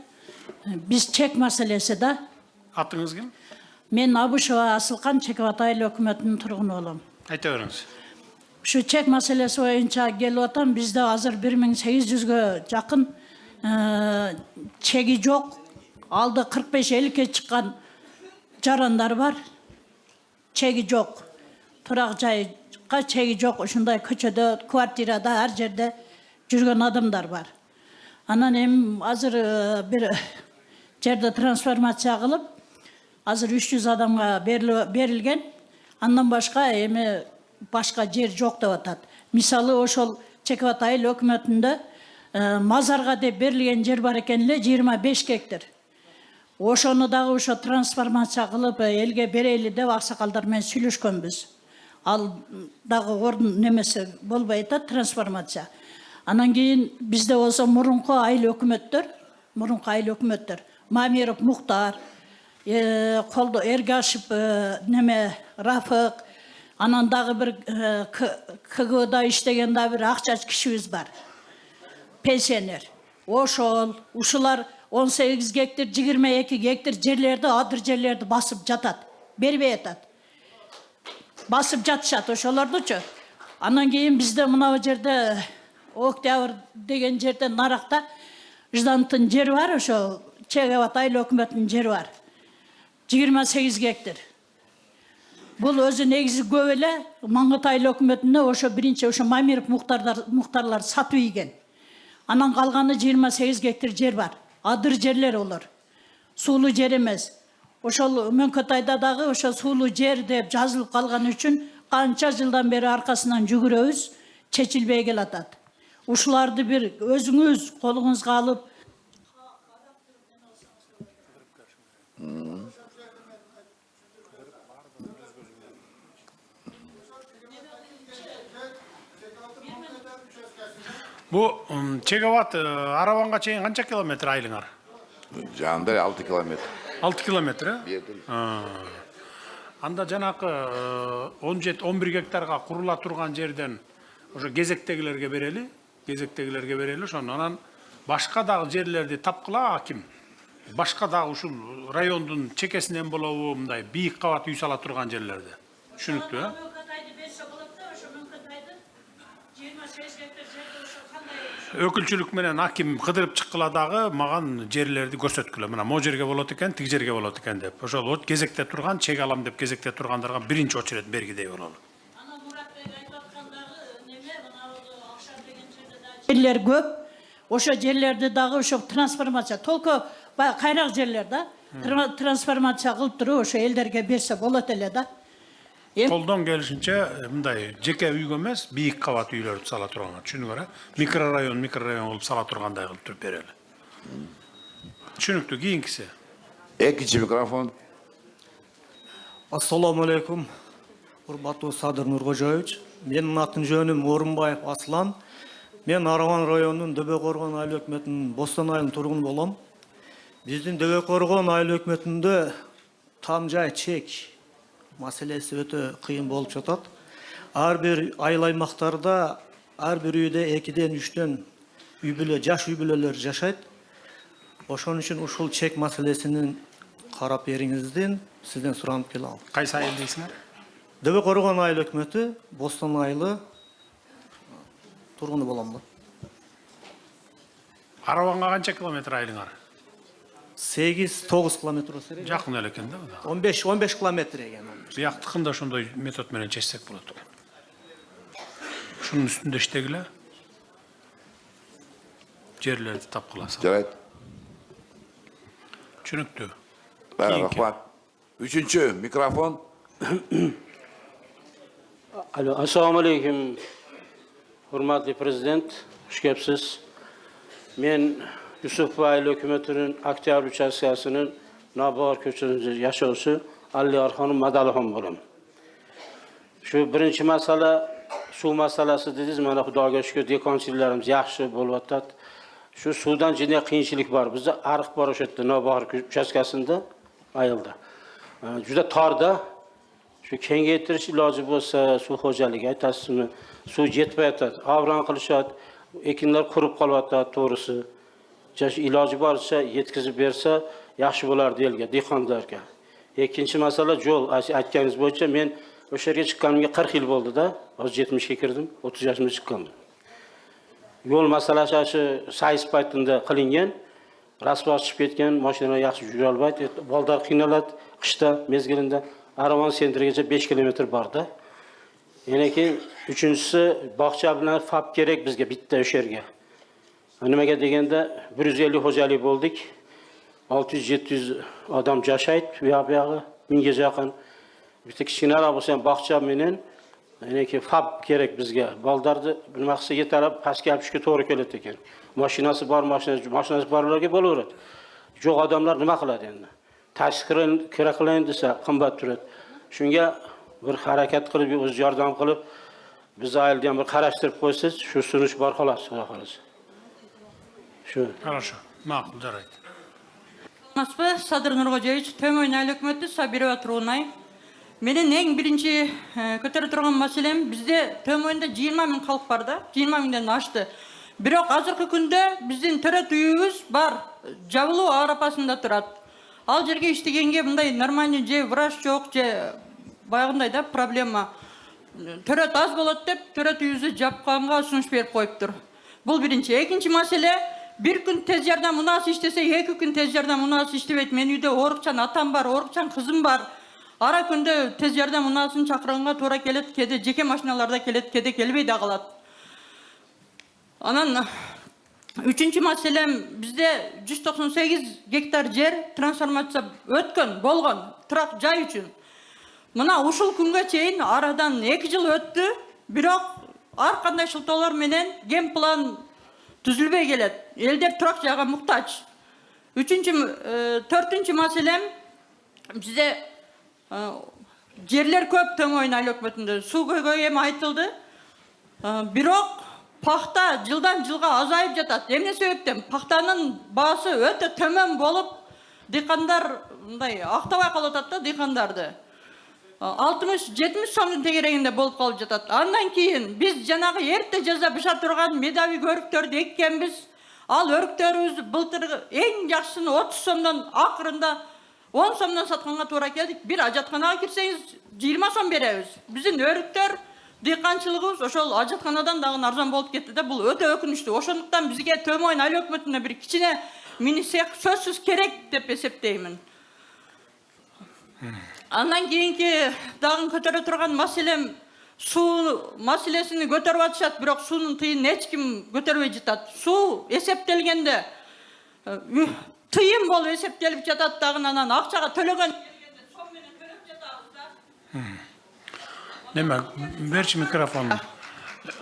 Speaker 8: биз чек маселеси да.
Speaker 3: Атыңыз ким?
Speaker 8: Мен Абышева Асылкан Чекеват айыл өкмөтүнүн тургуну болом.
Speaker 3: Айта бериңиз.
Speaker 8: Şu çek meselesi boyunca gelip atan bizde hazır 1800'e yakın çeki yok. Aldı 45-50'ye çıkan caranlar var. Çeki yok. Turakçayga çeki yok. Şunday köçede, kuartirada, her yerde жүрген adamlar var. Anan hem hazır bir yerde transformasyon kılıp hazır 300 adamga berilgen. Andan başka hem başka yer yok da atat. Misалы ошол Чекеват айыл өкмөтүндө мазарга деп берилген жер бар экенле 25 гектар. Ошону дагы ошо трансформация кылып элге берели деп аксакалдар менен сүйлөшкөнбүз. Ал дагы ордун немеси болбой атат трансформация. Анан кийин бизде болсо мурунку айыл өкмөттөр, Мамиров Муктар, колдо Эргашев, неме Рафык, анан дагы бир КГОда иштеген да бир акчач кишибиз бар. Пенсионер. Ошол, ушулар 18 гектар, 22 гектар жерлерди, адыр жерлерди басып жатат. Бербей атат. Басып жатышат ошолордучу. Анан кийин бизде мына жерде Октябрь деген жерде наракта Ждантын жери бар, ошо Чекеват айыл өкмөтүнүн жери бар. 28 гектар. Бул өзү негизи көп эле Маңгыт айыл өкмөтүнө ошо биринчи ошо Мамиров Муктарлар сатып ийген. Анан калганы 28 гектар жер бар. Адыр жерлер олар. Суулуу жер эмес. Ошол Мөңкөтайда дагы ошо суулуу жер деп жазылып калган үчүн канча жылдан бери аркасынан жүгүрөбүз, чечилбей келатат. Ушуларды бир өзүңүз колуңузга алып
Speaker 3: Bu Чекеват Араванга чейин канча километр айылыңар?
Speaker 1: Жандар 6 километр.
Speaker 3: 6 километр, Анда жанакы 17-11 гектарга курула турган жерден ошо кезектегилерге берели, ошондон анан башка дагы жерлерди тапкыла аким. Башка дагы ушул райондун чекесинен болобу мындай бийик кабат үй сала турган жерлерде. Түшүнүктүү, Өкүлчүлүк менен аким кыдырып чыккыла дагы маган жерлерди көрсөткүлө. Мына могу жерге болот экен, тиги жерге болот экен деп. Ошол кезекте турган, чек алам деп кезекте тургандарга биринчи очередь бергидей бололу.
Speaker 8: Жерлер көп. Ошо жерлерди дагы ошо трансформация, толку кайрак жерлер да. Трансформация кылып туруп ошо элдерге берсе болот эле да.
Speaker 3: Колдон келишинче мындай жеке үйгө эмес, бийик кабат үйлөрдү сала турган. Түшүнүңөр, микрорайон кылып сала тургандай кылып туруп берели. Түшүнүктүү, кийинкиси.
Speaker 1: Экинчи микрофон.
Speaker 9: Assalamu alaikum. Урматтуу Садыр Нуркожоевич. Менин атын жөнүм Орунбаев Аслан. Мен Араван районунун Дөбөкоргон айыл өкмөтүнүн Бостон айылынын тургуну болом. Биздин Дөбөкоргон айыл өкмөтүндө там жай чек маселеси өтө кыйын болуп жатат. Ар бир айыл аймактарда ар бир үйдө 2-ден 3-төн үй бүлө, жаш үй бүлөлөр жашайт. Ошон үчүн ушул чек маселесинин карап бериңизден сизден суранып келем.
Speaker 3: Кайсы айыл дейсиңер?
Speaker 9: Дөбөкоргон айыл өкмөтү, Бостон айылы тургуну болом да.
Speaker 3: Араванга канча километр айылыңар?
Speaker 9: 8-9 километр болсо керек.
Speaker 3: Жакын эле экен да.
Speaker 9: 15 километр экен.
Speaker 3: Бияктыкын да ошондой метод менен чечсек болот экен. Ушунун үстүндө иштегиле. Жерлерди тапкыласа.
Speaker 1: Жарайт.
Speaker 3: Түшүнүктүү.
Speaker 1: Рахмат. Үчүнчү микрофон.
Speaker 10: Alo, assalamu alaikum. Hurmatly prezident, hoş gelipsiz. Men Yusuf Bayıl hökümetinin Oktyabr uchastkasının Nabar köçünün yaşausu Ali Arxanın Madalıxon bolum. Şu birinci masala, su masalası dediniz, mana Xudoga şükür dekonchilarimiz yaxshi bo'lyapti. Şu sudan jine kıyınçılık var. Bizde arıq var oşu yerде, Nobahar участкасында ayıldı. Juda tarda. Şu kengeytiriş ilacı bolsa su xo'jaligi aytasizmi? Su jetpay atadi. Avran qilishadi. Ekinlar qurib qolyapti to'g'risi. İlacı barcha yetkizib bersa yaxshi bo'lardi elga, dehqonlarga. Ikkinchi masala yo'l. Aytganingiz bo'yicha men o'sha yerga chiqqanimga 40 yil bo'ldi-da. Hozir 70 ga kirdim, 30 yoshimda chiqqandim. Yo'l masalasi shu sayis paytida qilingan. Rasvo chiqib ketgan, mashina yaxshi yura olmaydi. Baldar qiynaladi qishda mezgilida. Aravan sentrigacha 5 kilometr borda. Yana keyin uchinchisi bog'cha bilan fab kerak bizga bitta o'sha yerga. Nimaga deganda 150 xo'jalik bo'ldik. 600-700 odam yashaydi, bu yog'i 1000 ga yaqin. Bitta kichkinaroq bo'lsa ham bog'cha bilan yana keyin fab kerak bizga. Baldarni nimasi yetarib pastga olib tushishga to'g'ri keladi ekan. Mashinasi bor, mashinasi borlarga bo'laveradi. Yo'q odamlar nima qiladi endi? Tashkil kerak qilayin desa qimmat turadi. Shunga bir harakat qilib, o'z yordam qilib, biz oilda ham bir qarashtirib qo'ysiz, shu sunish bor xolos, xolos. Shu.
Speaker 3: Хорошо. Ma'qul, jarayt.
Speaker 12: Naspa Sadır Nurgojevich, Tömoyn ayl hökümeti Sabirova Turunay. Menin en birinci kötörüp turgan meselem bizde Tömoynda 20 bin halk var da, 20 binden aştı. Biroq azırkı günde bizim töret uyumuz var, Javulu arapasında turat. Al жерге иштегенге мындай нормальный же врач жок, же баягындай да проблема. Төрөт аз болот деп, төрөт үйүзү жапканга сунуш берип коюптур. Бул биринчи. Экинчи маселе, bir gün tez yardım unası iştese, 2 gün tez yardım unası iştebeyt. Men үйдө орукчан атам бар, орукчан кызым бар. Ара күндө tez yardım unasını чакырганга туура келет, кеде жеке машиналарда келет, кеде келбей да калат. Анан üçüncü meselem bizde 198 gektar yer transformasiya ötkön, bolgon, turak jay üçün. Mına ушул күнгө чейин aradan 2 yıl öttü. Biroq ar kanday şıltolar menen gem plan tüzülbey gelet. Elder turak jayga muhtaç. Dördüncü meselem bize yerler köp Tömoyn ayl hökümetinde. Su köygöy hem aytıldı. Biroq paxta жылдан жылга азайып жатат. Эмне себептен? Paxtanın baası öte төмөн болуп, дыйкандар мындай актабай калып атат да дыйкандарды. 60-70 сомдун тегерегинде болуп калып жатат. Андан кийин биз жанагы эрте жаза быша турган медави өрүктөрдү эккенбиз. Ал өрүктөрүбүз былтыр эң жакшысын 30 сомдон акырында 10 сомдон сатканга туура келдик. Bir ажатканага кирсеңиз 20 сом беребиз. Биздин өрүктөр дыйканчылыгыбыз ошол ажатканадан дагы арзан болуп кетти да, бул өтө өкүнүчтүү. Ошондуктан бизге Tömoyn айыл өкмөтүнө бир кичине мини цех сөзсүз керек деп эсептеймин. Андан кийинки дагы көтөрө турган маселем суу маселесин көтөрүп атышат, бирок суунун тыйынын эч ким көтөрбөй жатат. Суу эсептелгенде тыйын болуп эсептелип жатат дагы, анан акчага төлөгөн келгенде сом менен төлөп жатабыз да.
Speaker 3: Neme, verçi mikrofonu.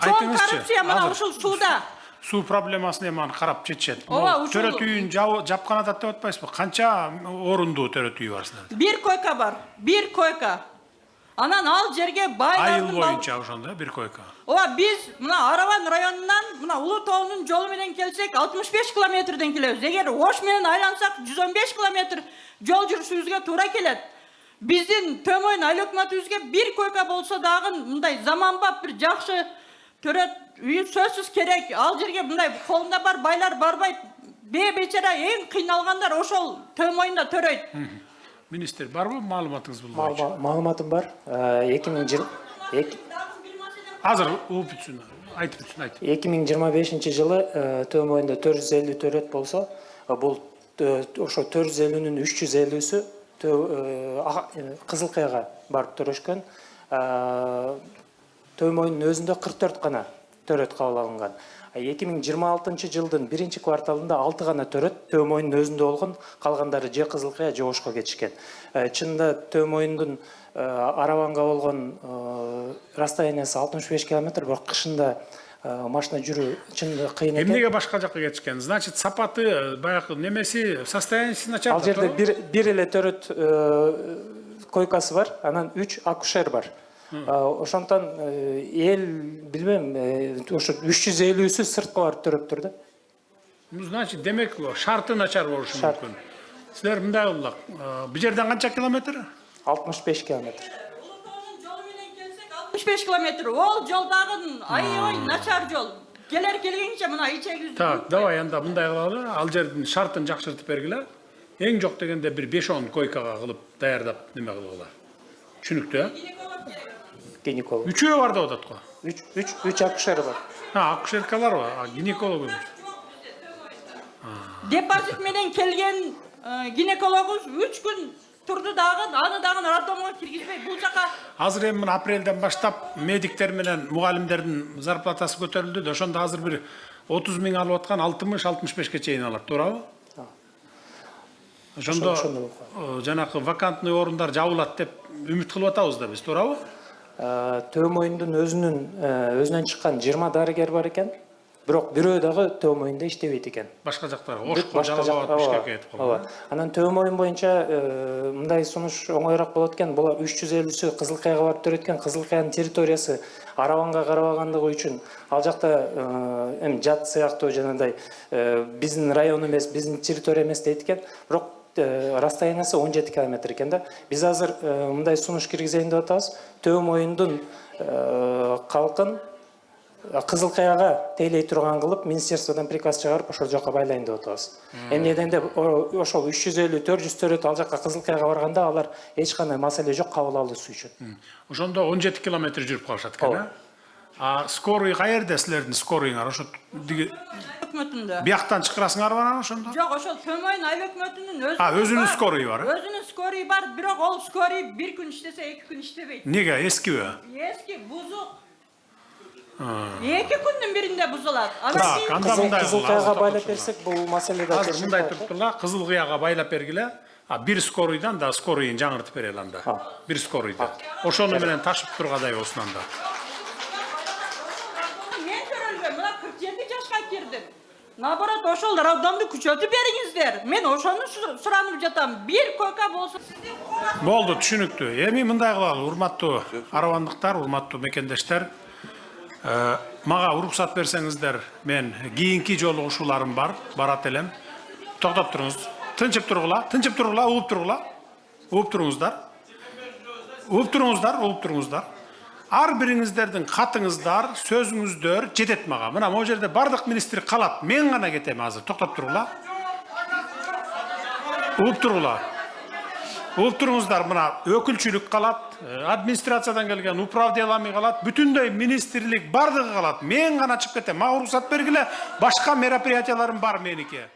Speaker 12: Çoğun korrupsiya mana uşul suda.
Speaker 3: Su problemasını hemen karap çetçet.
Speaker 12: Ova, uşul-
Speaker 3: Töret uyun japkana da atpayız mı? Kança orundu töret uyu var sizlerde?
Speaker 12: Bir koyka var, bir koyka. Anan al jerge baylarının...
Speaker 3: Ayıl boyunca ошондо bir koyka.
Speaker 12: Ova biz mına Aravan rayonundan mına Ulu Toğu'nun yolu menen kelsek 65 kilometreden kelebиз. Eğer Oş menen aylansak 115 kilometr yol жүрүшүбүзгө туура келет. Биздин Tömoyn айыл өкмөтүбүзгө bir koyka bolsa dagы мындай заманбап bir жакшы төрөт үйү сөзсүз керек. Ал жерге мындай колунда бар байлар барбайт. Бечара эң кыйналгандар ошол Tömoynда төрөйт.
Speaker 3: Minister, var mı malumatınız bu boyunca?
Speaker 13: Маалыматым бар. 2025 жылы Tömoynда 450 төрөт болсо, бул ошо 450-нин 350-сү Кызылкаяга барып төрөшкөн. Tömoynун өзүндө 44 гана төрөт кабыл алынган. 2026 жылдын 1 кварталында 6 гана төрөт Tömoynун өзүндө болгон, калгандары же Кызылкая же Ошко кетишкен. Чынында Tömoyндун Араванга болгон расстояниясы 65 километр, бирок кышында машина жүрүү чынында кыйын экен.
Speaker 3: Эмнеге башка жакка кетишкен? Значит, сапаты баягы немеси состояниеси начар.
Speaker 13: Ал жерде бир эле төрөт койкасы бар, анан 3 акушер бар. Ошондон эл билбейм, ошо 350-сү сырткы барып төрөптүр да.
Speaker 3: Значит, демек шарты начар болушу мүмкүн. Силер мындай кылдык. Бу жерден канча километр?
Speaker 13: 65 километр.
Speaker 12: 65 километр. Ол жолдагы аябай начар жол. Келгенче мына ичеги.
Speaker 3: Так, давай анда мындай кылалы. Ал жердин шартын жакшыртып бергиле. Эң жок дегенде bir 5-10 койкага кылып даярдап неме кылгыла. Түшүнүктүү, э?
Speaker 13: Гинеколог.
Speaker 3: Үчөө бар деп атат го.
Speaker 13: 3 акушер бар.
Speaker 3: Акушеркалар бар, гинеколог.
Speaker 12: Депозит менен келген гинекологубуз 3 күн турду дагы, аны дагы роддомго киргизбей бул жака.
Speaker 3: Азыр эми мына апрелден баштап медиктер менен мугалимдердин зарплатасы көтөрүлдү да, ошондо азыр bir 30 миң алып аткан 60-65ке чейин алат, туурабы? Ошондо жанакы вакантный орундар жабылат деп үмүт кылып атабыз да биз, туурабы?
Speaker 13: Төмөйүндүн өзүнөн чыккан 20 дарыгер бар экен. Бирок бирөө дагы Төмөйүндө иштебейт экен.
Speaker 3: Башка жактар, Ошко, Жалал Абад, Бишкекке кетип калган.
Speaker 13: Анан Төмөйүн боюнча мындай сунуш оңоюраак болот экен. Булар 350сү Кызыл Каяга барып төрөт экен. Кызыл Каянын территориясы Араванга карабагандыгы үчүн ал жакта эми жат сыяктуу жанагындай биздин район эмес, биздин территория эмес дейт экен. Бирок расстояниясы 17 километр экен да. Биз азыр мындай сунуш киргизейин деп атабыз. Төмөйүндүн калкын Кызыл Каяга тейлей турган кылып, министерстводон приказ чыгарып, ошол жака байлайын деп атабыз. Эмнеден де ошол 350-400 төрөт ал жака Кызыл Каяга барганда алар эч кандай маселе жок кабыл алуусу үчүн.
Speaker 3: Ошондо 17 километр жүрүп калышат экен, э? Скорый каерде силердин скорыйыңар? Ошо
Speaker 12: өкмөтүндө.
Speaker 3: Бияктан чакырасыңар бар ошондо?
Speaker 12: Жок, ошол Төмөйүн айыл өкмөтүнүн өзүнүн
Speaker 3: өзүнүн скорый бар.
Speaker 12: Өзүнүн скорый бар, бирок ол скорый 1 күн иштесе 2 күн иштебейт.
Speaker 3: Неге? Эскиби?
Speaker 12: Эски, бузук. 2 күндүн биринде бузулат.
Speaker 3: Так, анда мындай
Speaker 13: Кызыл Каяга байлап берсек, бул маселеде
Speaker 3: азыр мындай туруптула, Кызыл Каяга байлап бергиле. Bir скорыйдан да скорыйын жаңыртып берели анда. Bir скорыйда. Ошону менен ташып тургадай болсун анда.
Speaker 12: Мен көрөлбөм, мына 47 жашка кирдим. Наоборот, ошол роддомду күчөтүп бериңиздер. Мен ошону суранып жатам. 1 койка болсун.
Speaker 3: Болду, түшүнүктүү. Эми мындай кылалы, урматтуу аравандыктар, урматтуу мекендештер. Мага уруксат берсеңиздер, мен кийинки жолугушууларым бар, барат элем. Токтоп туруңуз. Тынчып тургула, угуп тургула. Угуп туруңуздар. Ар бириңиздердин катыңыздар, сөзүңүздөр жетет мага. Мына могу жерде бардык министр калат. Мен гана кетем азыр. Токтоп тургула. Угуп туруңуздар, мына өкүлчүлүк калат, администрациядан келген управделами калат, бүтүндөй министрлик бардыгы калат. Мен гана чыгып кетем. Мага уруксат бергиле, башка мероприятияларым бар меники.